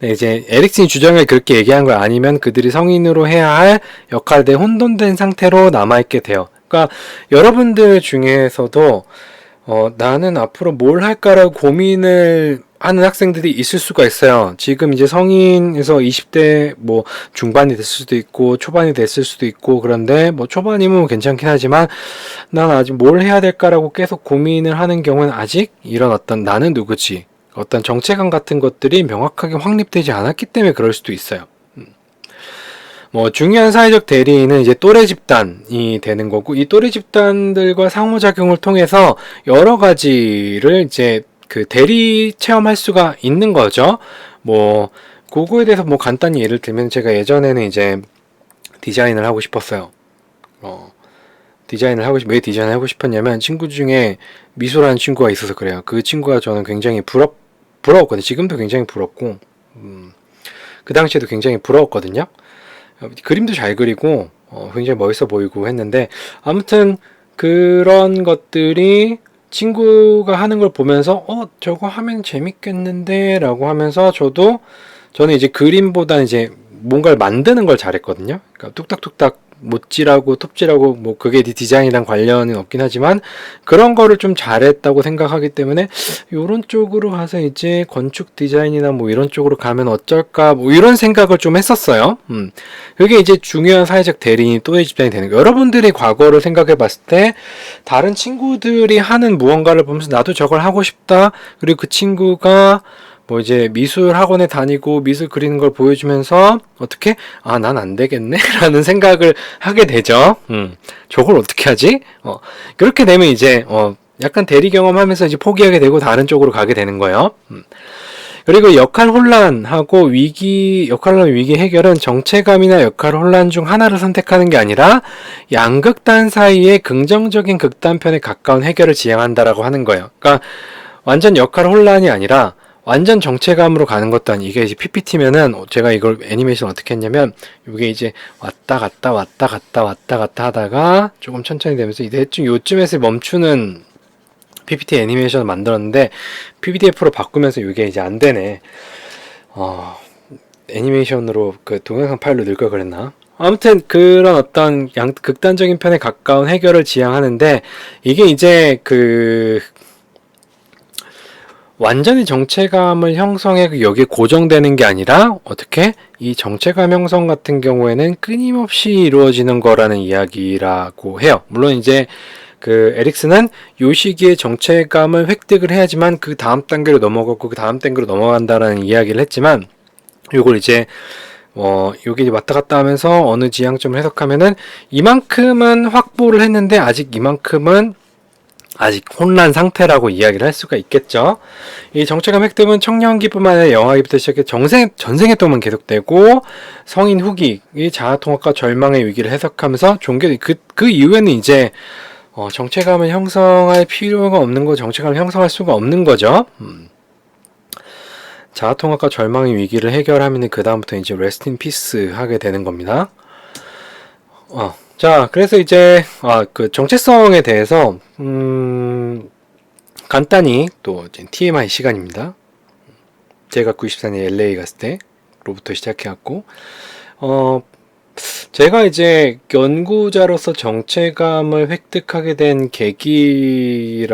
네, 이제 에릭슨이 주장을 그렇게 얘기한 걸 아니면 그들이 성인으로 해야 할 역할에 혼돈된 상태로 남아있게 돼요. 그러니까 여러분들 중에서도 나는 앞으로 뭘 할까라고 고민을 하는 학생들이 있을 수가 있어요. 지금 이제 성인에서 20대 중반이 됐을 수도 있고 초반이 됐을 수도 있고, 그런데 초반이면 괜찮긴 하지만 난 아직 뭘 해야 될까라고 계속 고민을 하는 경우는 아직 이런 어떤 나는 누구지, 어떤 정체감 같은 것들이 명확하게 확립되지 않았기 때문에 그럴 수도 있어요. 중요한 사회적 대리인은 이제 또래 집단이 되는 거고, 이 또래 집단들과 상호작용을 통해서 여러 가지를 이제 그 대리 체험할 수가 있는 거죠. 그거에 대해서 간단히 예를 들면 제가 예전에는 이제 디자인을 하고 싶었어요. 왜 디자인을 하고 싶었냐면 친구 중에 미소라는 친구가 있어서 그래요. 그 친구가 저는 굉장히 부러웠거든요. 지금도 굉장히 부럽고, 그 당시에도 굉장히 부러웠거든요. 그림도 잘 그리고 굉장히 멋있어 보이고 했는데, 아무튼 그런 것들이 친구가 하는 걸 보면서 저거 하면 재밌겠는데 라고 하면서 저는 이제 그림보다는 이제 뭔가를 만드는 걸 잘했거든요. 그러니까 뚝딱뚝딱 못질하고 톱질하고 그게 디자인이랑 관련은 없긴 하지만 그런 거를 좀 잘했다고 생각하기 때문에 요런 쪽으로 가서 이제 건축 디자인이나 이런 쪽으로 가면 어쩔까 이런 생각을 좀 했었어요. 그게 이제 중요한 사회적 대리인이 또래 집단이 되는 거예요. 여러분들이 과거를 생각해 봤을 때 다른 친구들이 하는 무언가를 보면서 나도 저걸 하고 싶다, 그리고 그 친구가 이제 미술 학원에 다니고 미술 그리는 걸 보여주면서 어떻게 난 안 되겠네 라는 생각을 하게 되죠. 저걸 어떻게 하지? 그렇게 되면 이제 약간 대리 경험하면서 이제 포기하게 되고 다른 쪽으로 가게 되는 거예요. 그리고 역할 혼란하고 위기 해결은 정체감이나 역할 혼란 중 하나를 선택하는 게 아니라 양극단 사이의 긍정적인 극단편에 가까운 해결을 지향한다라고 하는 거예요. 그러니까 완전 역할 혼란이 아니라 완전 정체감으로 가는 것도 아니, 이게 이제 PPT면은 제가 이걸 애니메이션 어떻게 했냐면 이게 이제 왔다 갔다 하다가 조금 천천히 되면서 대충 요쯤에서 멈추는 PPT 애니메이션을 만들었는데 PPTF로 바꾸면서 이게 이제 안 되네. 애니메이션으로 그 동영상 파일로 넣을 걸 그랬나? 아무튼 그런 어떤 극단적인 편에 가까운 해결을 지향하는데, 이게 이제 완전히 정체감을 형성해 여기에 고정되는 게 아니라 어떻게 이 정체감 형성 같은 경우에는 끊임없이 이루어지는 거라는 이야기라고 해요. 물론 이제 그 에릭슨은 요 시기에 정체감을 획득을 해야지만 그 다음 단계로 넘어가고 그 다음 단계로 넘어간다라는 이야기를 했지만 요걸 이제 여기 왔다 갔다 하면서 어느 지향점을 해석하면은 이만큼은 확보를 했는데 아직 이만큼은 아직 혼란 상태라고 이야기를 할 수가 있겠죠. 이 정체감 획득은 청년기뿐만 아니라 영아기부터 시작해 전생에 동안 계속되고 성인 후기, 이 자아통합과 절망의 위기를 해석하면서 그 이후에는 이제 정체감을 형성할 필요가 없는 거, 정체감을 형성할 수가 없는 거죠. 자아통합과 절망의 위기를 해결하면 그 다음부터 이제 레스트 인 피스 하게 되는 겁니다. 자, 그래서 이제 그 정체성에 대해서 간단히 또 TMI 시간입니다. 제가 94년 LA 갔을 때로부터 시작해갖고 제가 이제 연구자로서 정체감을 획득하게 된 계기라고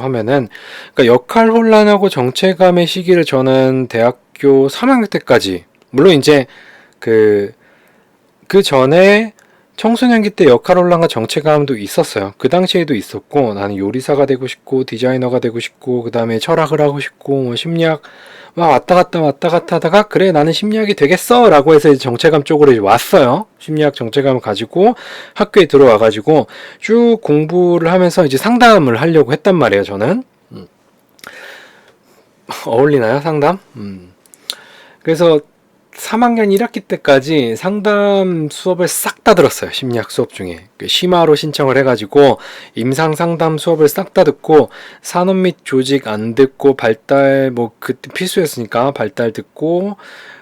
하면은, 그러니까 역할 혼란하고 정체감의 시기를 저는 대학교 3학년 때까지, 물론 이제 그 전에 청소년기 때 역할 혼란과 정체감도 있었어요. 그 당시에도 있었고, 나는 요리사가 되고 싶고 디자이너가 되고 싶고 그 다음에 철학을 하고 싶고 뭐 심리학 막 왔다 갔다 하다가 그래 나는 심리학이 되겠어 라고 해서 이제 정체감 쪽으로 이제 왔어요. 심리학 정체감을 가지고 학교에 들어와 가지고 쭉 공부를 하면서 이제 상담을 하려고 했단 말이에요. 저는 어울리나요 상담? 그래서 3학년 1학기 때까지 상담 수업을 싹 다 들었어요. 심리학 수업 중에. 심화로 신청을 해가지고 임상 상담 수업을 싹 다 듣고 산업 및 조직 안 듣고 발달 뭐 그때 필수였으니까 발달 듣고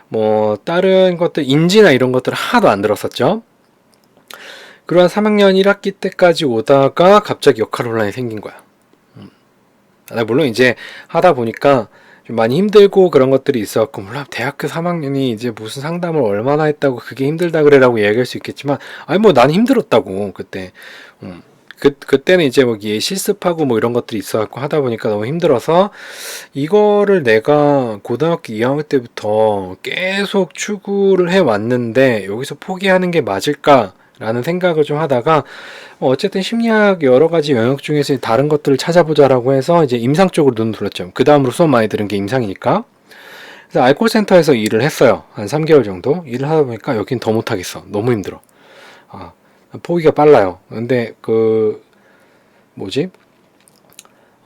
뭐 다른 것들 인지나 이런 것들 하나도 안 들었었죠. 그러한 3학년 1학기 때까지 오다가 갑자기 역할 혼란이 생긴 거야. 물론 이제 하다 보니까 좀 많이 힘들고 그런 것들이 있어갖고 물론 대학교 3학년이 이제 무슨 상담을 얼마나 했다고 그게 힘들다 그래라고 얘기할 수 있겠지만 아니 뭐 나는 힘들었다고 그때 그때는 이제 뭐 실습하고 뭐 이런 것들이 있어갖고 하다 보니까 너무 힘들어서 이거를 내가 고등학교 2학년 때부터 계속 추구를 해왔는데 여기서 포기하는 게 맞을까? 라는 생각을 좀 하다가 어쨌든 심리학 여러 가지 영역 중에서 다른 것들을 찾아보자라고 해서 이제 임상 쪽으로 눈을 돌렸죠. 그 다음으로 수업 많이 들은 게 임상이니까. 그래서 알코올 센터에서 일을 했어요. 한 3개월 정도 일을 하다 보니까 여긴 더 못하겠어. 너무 힘들어. 포기가 빨라요. 근데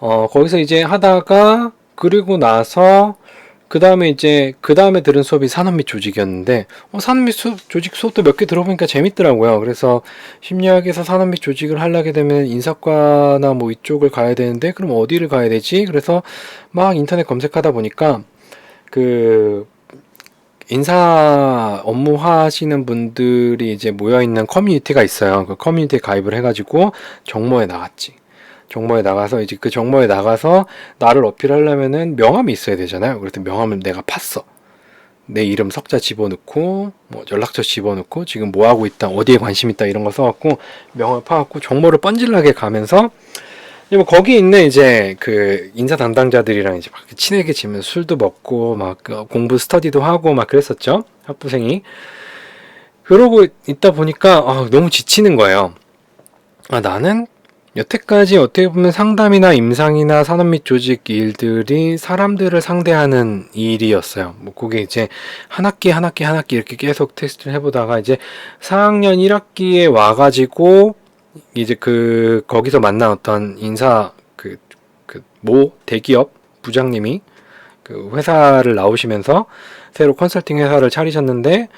거기서 이제 하다가 그리고 나서 그 다음에 들은 수업이 산업 및 조직이었는데, 산업 및 조직 수업도 몇 개 들어보니까 재밌더라고요. 그래서 심리학에서 산업 및 조직을 하려게 되면 인사과나 뭐 이쪽을 가야 되는데, 그럼 어디를 가야 되지? 그래서 막 인터넷 검색하다 보니까, 인사 업무 하시는 분들이 이제 모여있는 커뮤니티가 있어요. 그 커뮤니티에 가입을 해가지고 정모에 나갔지. 정모에 나가서 이제 그 정모에 나가서 나를 어필하려면은 명함이 있어야 되잖아요. 그래서 명함을 내가 팠어. 내 이름 석자 집어넣고 뭐 연락처 집어넣고 지금 뭐 하고 있다 어디에 관심 있다 이런 거 써갖고 명함을 파갖고 정모를 뻔질나게 가면서 뭐 거기 있는 이제 그 인사 담당자들이랑 이제 막 친하게 지면서 술도 먹고 막 공부 스터디도 하고 막 그랬었죠. 학부생이. 그러고 있다 보니까 너무 지치는 거예요. 나는 여태까지 어떻게 보면 상담이나 임상이나 산업 및 조직 일들이 사람들을 상대하는 일이었어요. 뭐 그게 이제 한 학기 이렇게 계속 테스트를 해보다가 이제 4학년 1학기에 와가지고 이제 거기서 만난 어떤 인사 모 대기업 부장님이 그 회사를 나오시면서 새로 컨설팅 회사를 차리셨는데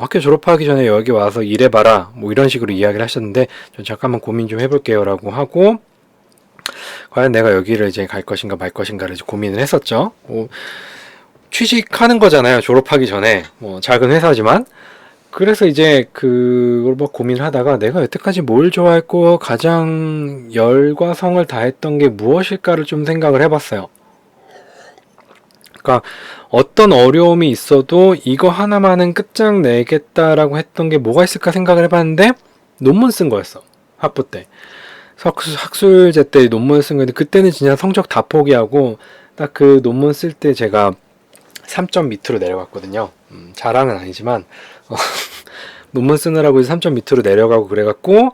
학교 졸업하기 전에 여기 와서 일해봐라 뭐 이런 식으로 이야기를 하셨는데 전 잠깐만 고민 좀 해볼게요 라고 하고 과연 내가 여기를 이제 갈 것인가 말 것인가를 이제 고민을 했었죠. 취직하는 거잖아요. 졸업하기 전에 작은 회사지만 그래서 이제 그걸 막 고민을 하다가 내가 여태까지 뭘 좋아했고 가장 열과 성을 다했던 게 무엇일까를 좀 생각을 해봤어요. 그러니까 어떤 어려움이 있어도 이거 하나만은 끝장내겠다라고 했던 게 뭐가 있을까 생각을 해봤는데 논문 쓴 거였어. 학부 때. 학술제 때 논문을 쓴 건데 그때는 진짜 성적 다 포기하고 딱 그 논문 쓸 때 제가 3점 밑으로 내려갔거든요. 자랑은 아니지만 논문 쓰느라고 3점 밑으로 내려가고 그래갖고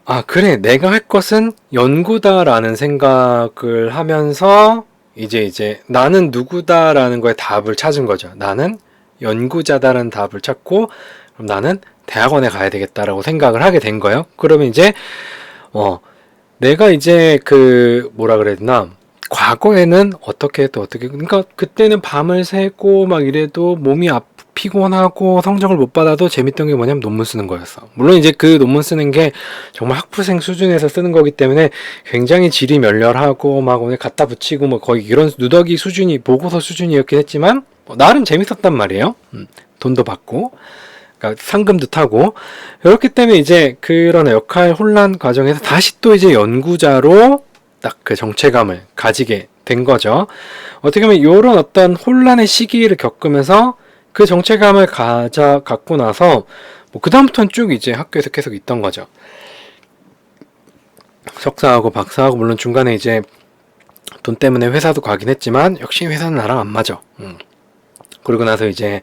아 그래 내가 할 것은 연구다라는 생각을 하면서 이제 나는 누구다라는 거에 답을 찾은 거죠. 나는 연구자다라는 답을 찾고 그럼 나는 대학원에 가야 되겠다라고 생각을 하게 된 거예요. 그러면 이제 내가 이제 그 뭐라 그래야 되나 과거에는 어떻게 그러니까 그때는 밤을 새고 막 이래도 몸이 피곤하고 성적을 못 받아도 재밌던 게 뭐냐면 논문 쓰는 거였어. 물론 이제 그 논문 쓰는 게 정말 학부생 수준에서 쓰는 거기 때문에 굉장히 질이 멸렬하고 막 오늘 갖다 붙이고 뭐 거의 이런 누더기 수준이 보고서 수준이었긴 했지만 나름 재밌었단 말이에요. 돈도 받고 그러니까 상금도 타고 그렇기 때문에 이제 그런 역할 혼란 과정에서 다시 또 이제 연구자로 딱 그 정체감을 가지게 된 거죠. 어떻게 보면 이런 어떤 혼란의 시기를 겪으면서 그 정체감을 갖고 나서 뭐 그다음부터는 쭉 이제 학교에서 계속 있던 거죠. 석사하고 박사하고 물론 중간에 이제 돈 때문에 회사도 가긴 했지만 역시 회사는 나랑 안 맞아. 그러고 나서 이제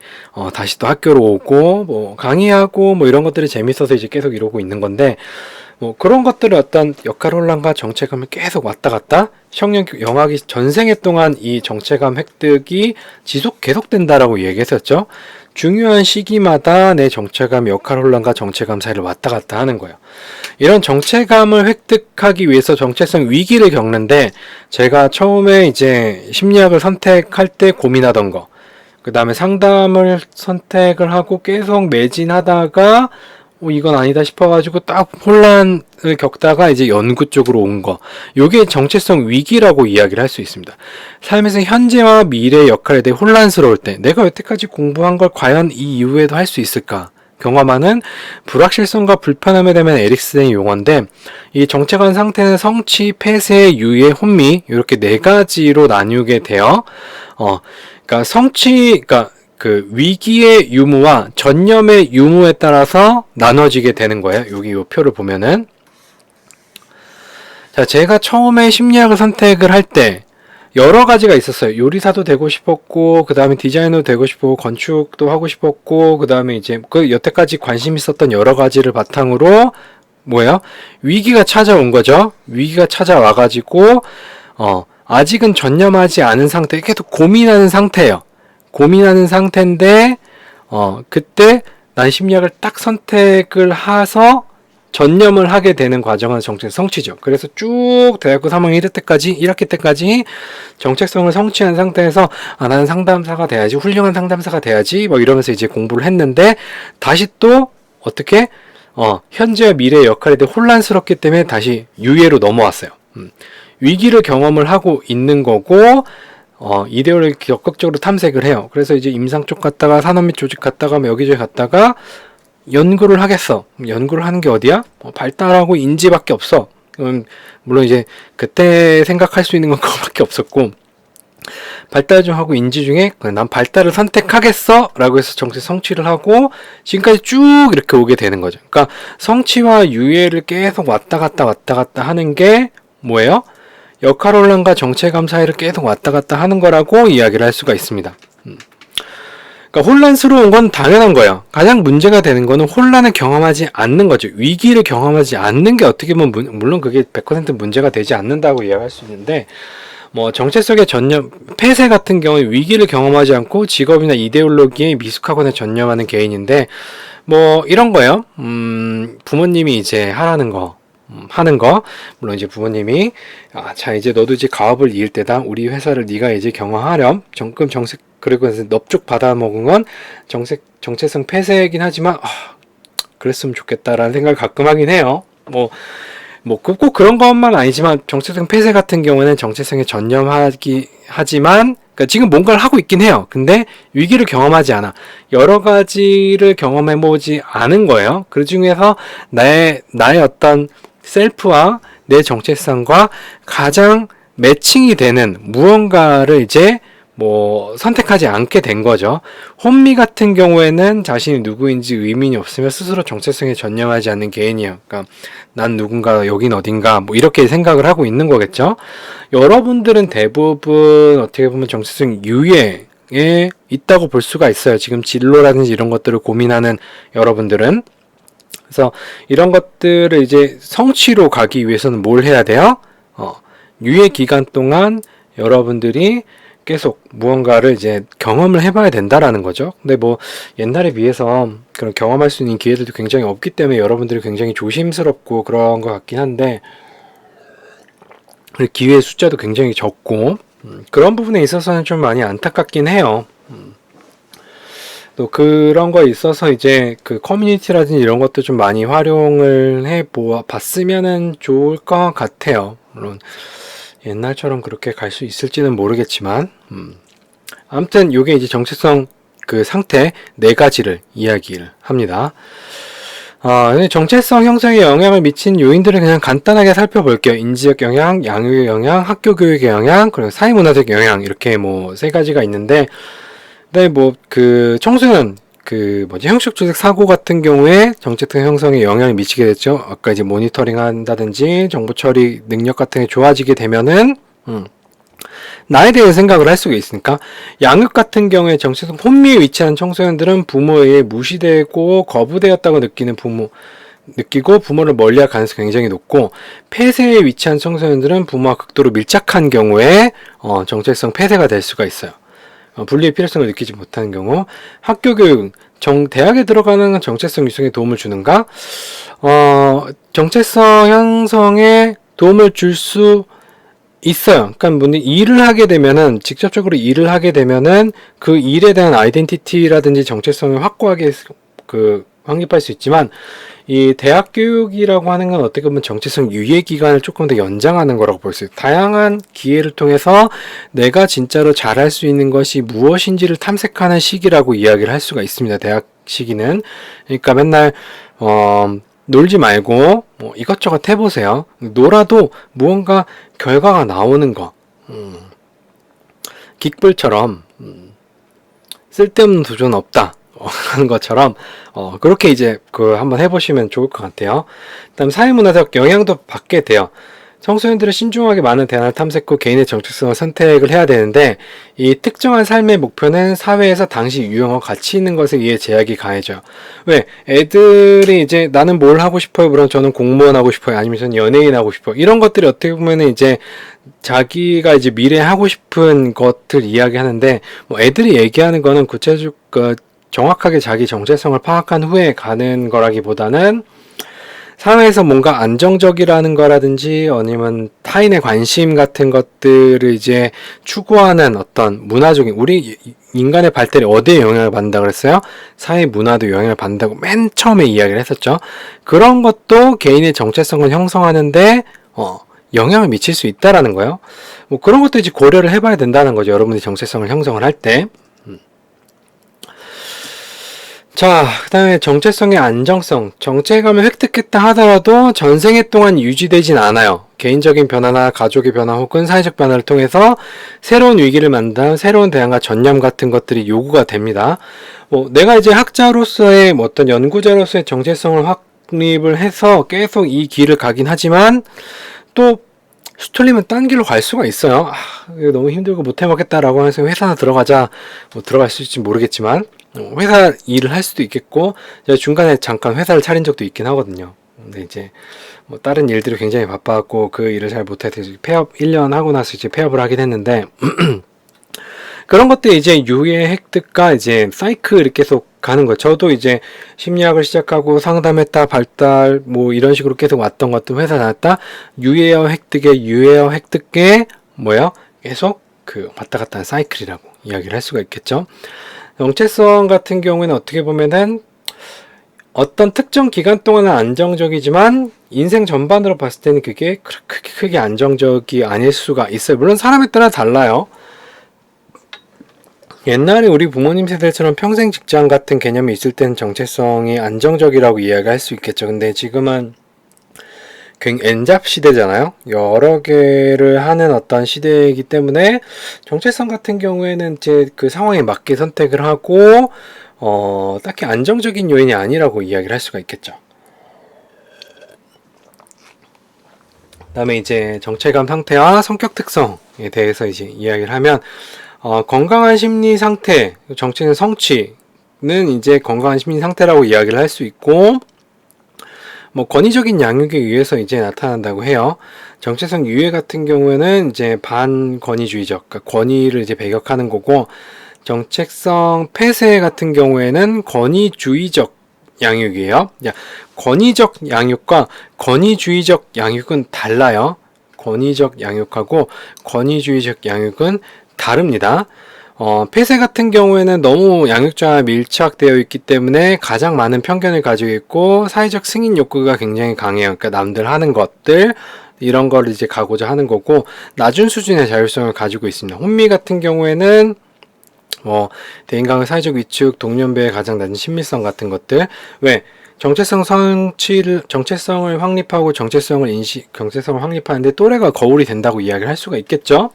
다시 또 학교로 오고 뭐 강의하고 뭐 이런 것들이 재밌어서 이제 계속 이러고 있는 건데 뭐 그런 것들을 어떤 역할 혼란과 정체감을 계속 왔다 갔다 영학이 전생에 동안 이 정체감 획득이 계속된다라고 얘기했었죠. 중요한 시기마다 내 정체감, 역할 혼란과 정체감 사이를 왔다 갔다 하는 거예요. 이런 정체감을 획득하기 위해서 정체성 위기를 겪는데 제가 처음에 이제 심리학을 선택할 때 고민하던 거 그 다음에 상담을 선택을 하고 계속 매진하다가 이건 아니다 싶어가지고 딱 혼란을 겪다가 이제 연구 쪽으로 온 거. 요게 정체성 위기라고 이야기를 할 수 있습니다. 삶에서 현재와 미래의 역할에 대해 혼란스러울 때 내가 여태까지 공부한 걸 과연 이 이후에도 할 수 있을까? 경험하는 불확실성과 불편함에 대한 에릭슨의 용어인데 이 정체감 상태는 성취, 폐쇄, 유예, 혼미 이렇게 네 가지로 나뉘게 돼요. 그러니까 그 위기의 유무와 전념의 유무에 따라서 나눠지게 되는 거예요. 여기 이 표를 보면은 자 제가 처음에 심리학을 선택을 할 때 여러 가지가 있었어요. 요리사도 되고 싶었고 그 다음에 디자이너도 되고 싶고 건축도 하고 싶었고 그 다음에 이제 그 여태까지 관심 있었던 여러 가지를 바탕으로 뭐예요? 위기가 찾아온 거죠. 위기가 찾아와가지고 아직은 전념하지 않은 상태, 계속 고민하는 상태예요. 고민하는 상태인데 그때 난 심리학을 딱 선택을 해서 전념을 하게 되는 과정은 정체성 성취죠. 그래서 쭉 대학교 3학년 1학기 때까지 정체성을 성취한 상태에서 나는 상담사가 돼야지, 훌륭한 상담사가 돼야지 뭐 이러면서 이제 공부를 했는데 다시 또 어떻게 현재와 미래의 역할에 대해 혼란스럽기 때문에 다시 유예로 넘어왔어요. 위기를 경험을 하고 있는 거고 이데올로기 적극적으로 탐색을 해요. 그래서 이제 임상 쪽 갔다가 산업 및 조직 갔다가 뭐 여기저기 갔다가 연구를 하겠어. 연구를 하는 게 어디야? 발달하고 인지밖에 없어. 물론 이제 그때 생각할 수 있는 건 그거밖에 없었고 발달 좀 하고 인지 중에 난 발달을 선택하겠어 라고 해서 정체 성취를 하고 지금까지 쭉 이렇게 오게 되는 거죠. 그러니까 성취와 유예를 계속 왔다 갔다 하는 게 뭐예요? 역할 혼란과 정체감 사이를 계속 왔다 갔다 하는 거라고 이야기를 할 수가 있습니다. 그러니까 혼란스러운 건 당연한 거예요. 가장 문제가 되는 거는 혼란을 경험하지 않는 거죠. 위기를 경험하지 않는 게 어떻게 보면 물론 그게 100% 문제가 되지 않는다고 이야기할 수 있는데 뭐 정체성의 전념, 폐쇄 같은 경우에 위기를 경험하지 않고 직업이나 이데올로기에 미숙하거나 전념하는 개인인데 뭐 이런 거예요. 부모님이 이제 하라는 거 하는 거 물론 이제 부모님이 자 이제 너도 이제 가업을 이을 때다. 우리 회사를 네가 이제 경영하렴. 그리고 넙죽 받아먹은 건 정체성 폐쇄이긴 하지만 그랬으면 좋겠다라는 생각을 가끔 하긴 해요. 꼭 그런 것만 아니지만 정체성 폐쇄 같은 경우는 정체성에 하지만 그러니까 지금 뭔가를 하고 있긴 해요. 근데 위기를 경험하지 않아. 여러 가지를 경험해보지 않은 거예요. 그 중에서 나의 어떤 셀프와 내 정체성과 가장 매칭이 되는 무언가를 이제 뭐 선택하지 않게 된 거죠. 혼미 같은 경우에는 자신이 누구인지 의민이 없으며 스스로 정체성에 전념하지 않는 개인이에요. 그러니까 난 누군가, 여긴 어딘가, 뭐 이렇게 생각을 하고 있는 거겠죠. 여러분들은 대부분 어떻게 보면 정체성 유예에 있다고 볼 수가 있어요. 지금 진로라든지 이런 것들을 고민하는 여러분들은. 그래서 이런 것들을 이제 성취로 가기 위해서는 뭘 해야 돼요? 유예 기간 동안 여러분들이 계속 무언가를 이제 경험을 해봐야 된다라는 거죠. 근데 뭐 옛날에 비해서 그런 경험할 수 있는 기회들도 굉장히 없기 때문에 여러분들이 굉장히 조심스럽고 그런 것 같긴 한데, 기회의 숫자도 굉장히 적고 그런 부분에 있어서는 좀 많이 안타깝긴 해요. 또 그런 거에 있어서 이제 그 커뮤니티라든지 이런 것도 좀 많이 활용을 해 봤으면은 좋을 것 같아요. 물론 옛날처럼 그렇게 갈 수 있을지는 모르겠지만, 아무튼 요게 이제 정체성 그 상태 4가지를 이야기를 합니다. 정체성 형성에 영향을 미친 요인들을 그냥 간단하게 살펴볼게요. 인지적 영향, 양육의 영향, 학교 교육의 영향, 그리고 사회문화적 영향, 이렇게 뭐 3가지가 있는데, 근데 뭐 그 청소년 형식 조직 사고 같은 경우에 정체성 형성에 영향을 미치게 됐죠. 아까 이제 모니터링 한다든지 정보 처리 능력 같은 게 좋아지게 되면은 나에 대해 생각을 할 수가 있으니까. 양육 같은 경우에 정체성 혼미에 위치한 청소년들은 부모에 의해 무시되고 거부되었다고 느끼고 부모를 멀리할 가능성이 굉장히 높고, 폐쇄에 위치한 청소년들은 부모와 극도로 밀착한 경우에 정체성 폐쇄가 될 수가 있어요. 분리의 필요성을 느끼지 못하는 경우. 학교 교육, 대학에 들어가는 정체성 유성에 도움을 주는가? 정체성 형성에 도움을 줄 수 있어요. 그러니까 일을 하게 되면은, 직접적으로 일을 하게 되면은 그 일에 대한 아이덴티티라든지 정체성을 확고하게 확립할 수 있지만, 이 대학 교육이라고 하는 건 어떻게 보면 정체성 유예 기간을 조금 더 연장하는 거라고 볼 수 있어요. 다양한 기회를 통해서 내가 진짜로 잘할 수 있는 것이 무엇인지를 탐색하는 시기라고 이야기를 할 수가 있습니다. 대학 시기는. 그러니까 맨날 놀지 말고 뭐 이것저것 해보세요. 놀아도 무언가 결과가 나오는 거. 깃불처럼 쓸데없는 도전 없다. 하는 것처럼 그렇게 이제 한번 해보시면 좋을 것 같아요. 그다음 사회문화적 영향도 받게 돼요. 청소년들은 신중하게 많은 대안을 탐색 후 개인의 정체성을 선택을 해야 되는데, 이 특정한 삶의 목표는 사회에서 당시 유형과 가치 있는 것에 의해 제약이 가해져요. 왜? 애들이 이제 나는 뭘 하고 싶어요? 물론 저는 공무원 하고 싶어요. 아니면 저는 연예인 하고 싶어요. 이런 것들이 어떻게 보면은 이제 자기가 이제 미래에 하고 싶은 것들 이야기하는데, 뭐 애들이 얘기하는 거는 정확하게 자기 정체성을 파악한 후에 가는 거라기보다는 사회에서 뭔가 안정적이라는 거라든지 아니면 타인의 관심 같은 것들을 이제 추구하는 어떤 문화적인, 우리 인간의 발달이 어디에 영향을 받는다고 그랬어요? 사회 문화도 영향을 받는다고 맨 처음에 이야기를 했었죠. 그런 것도 개인의 정체성을 형성하는데 영향을 미칠 수 있다라는 거예요. 뭐 그런 것도 이제 고려를 해봐야 된다는 거죠. 여러분들이 정체성을 형성을 할 때. 자, 그 다음에 정체성의 안정성. 정체감을 획득했다 하더라도 전생애 동안 유지되진 않아요. 개인적인 변화나 가족의 변화 혹은 사회적 변화를 통해서 새로운 위기를 만난 새로운 대안과 전념 같은 것들이 요구가 됩니다. 내가 이제 학자로서의 어떤 연구자로서의 정체성을 확립을 해서 계속 이 길을 가긴 하지만, 또 수틀리면 딴 길로 갈 수가 있어요. 이거 너무 힘들고 못 해먹겠다라고 해서 회사나 들어가자. 들어갈 수 있을지 모르겠지만 회사 일을 할 수도 있겠고, 제가 중간에 잠깐 회사를 차린 적도 있긴 하거든요. 근데 이제 다른 일들이 굉장히 바빴고 그 일을 잘 못해서 폐업 1년 하고 나서 이제 폐업을 하긴 했는데 그런 것들 이제 유예 획득과 이제 사이클이 계속 가는 거. 저도 이제 심리학을 시작하고 상담했다, 발달, 이런 식으로 계속 왔던 것도 회사 다녔다, 유예어 획득의 계속 왔다 갔다 하는 사이클이라고 이야기를 할 수가 있겠죠. 정체성 같은 경우에는 어떻게 보면은 어떤 특정 기간 동안은 안정적이지만 인생 전반으로 봤을 때는 그게 크게 안정적이 아닐 수가 있어요. 물론 사람에 따라 달라요. 옛날에 우리 부모님 세대처럼 평생 직장 같은 개념이 있을 때는 정체성이 안정적이라고 이야기할 수 있겠죠. 근데 지금은 N잡 시대잖아요. 여러 개를 하는 어떤 시대이기 때문에 정체성 같은 경우에는 이제 그 상황에 맞게 선택을 하고 딱히 안정적인 요인이 아니라고 이야기를 할 수가 있겠죠. 그다음에 이제 정체감 상태와 성격 특성에 대해서 이제 이야기를 하면 건강한 심리 상태, 정체는 성취는 이제 건강한 심리 상태라고 이야기를 할 수 있고, 뭐 권위적인 양육에 의해서 이제 나타난다고 해요. 정체성 유해 같은 경우에는 이제 반권위주의적, 그러니까 권위를 이제 배격하는 거고, 정체성 폐쇄 같은 경우에는 권위주의적 양육이에요. 권위적 양육과 권위주의적 양육은 달라요. 권위적 양육하고 권위주의적 양육은 다릅니다. 폐쇄 같은 경우에는 너무 양육자와 밀착되어 있기 때문에 가장 많은 편견을 가지고 있고 사회적 승인 욕구가 굉장히 강해요. 그러니까 남들 하는 것들 이런 거를 이제 가고자 하는 거고 낮은 수준의 자율성을 가지고 있습니다. 혼미 같은 경우에는 대인간의 사회적 위축, 동년배의 가장 낮은 친밀성 같은 것들. 왜? 정체성을 확립하고 정체성을 확립하는데 또래가 거울이 된다고 이야기를 할 수가 있겠죠?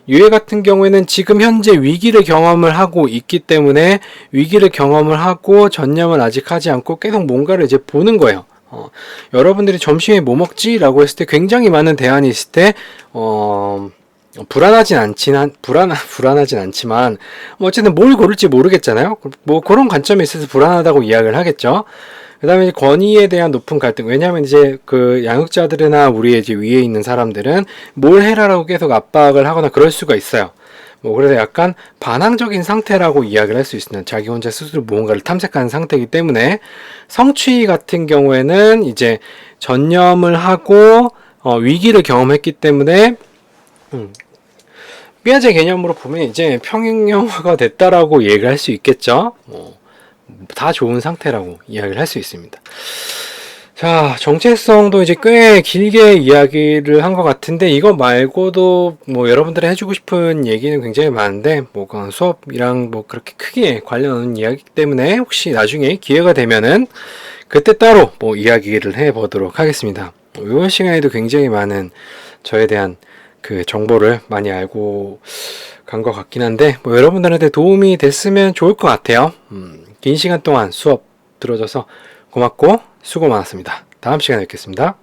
유해 같은 경우에는 지금 현재 위기를 경험을 하고 있기 때문에 위기를 경험을 하고 전념은 아직 하지 않고 계속 뭔가를 이제 보는 거예요. 여러분들이 점심에 뭐 먹지? 라고 했을 때 굉장히 많은 대안이 있을 때, 불안하진 않지만, 어쨌든 뭘 고를지 모르겠잖아요? 뭐 그런 관점에 있어서 불안하다고 이야기를 하겠죠? 그 다음에 권위에 대한 높은 갈등. 왜냐하면 이제 그 양육자들이나 우리의 이제 위에 있는 사람들은 뭘 해라라고 계속 압박을 하거나 그럴 수가 있어요. 그래서 약간 반항적인 상태라고 이야기를 할 수 있습니다. 자기 혼자 스스로 무언가를 탐색하는 상태이기 때문에 성취 같은 경우에는 이제 전념을 하고 위기를 경험했기 때문에 삐아제 개념으로 보면 이제 평행형화가 됐다라고 얘기를 할 수 있겠죠. 다 좋은 상태라고 이야기를 할 수 있습니다. 자, 정체성도 이제 꽤 길게 이야기를 한 것 같은데 이거 말고도 뭐 여러분들이 해주고 싶은 얘기는 굉장히 많은데 수업이랑 뭐 그렇게 크게 관련 없는 이야기이기 때문에 혹시 나중에 기회가 되면은 그때 따로 뭐 이야기를 해보도록 하겠습니다. 이번 시간에도 굉장히 많은 저에 대한 그 정보를 많이 알고 간 것 같긴 한데 뭐 여러분들한테 도움이 됐으면 좋을 것 같아요. 긴 시간 동안 수업 들어줘서 고맙고 수고 많았습니다. 다음 시간에 뵙겠습니다.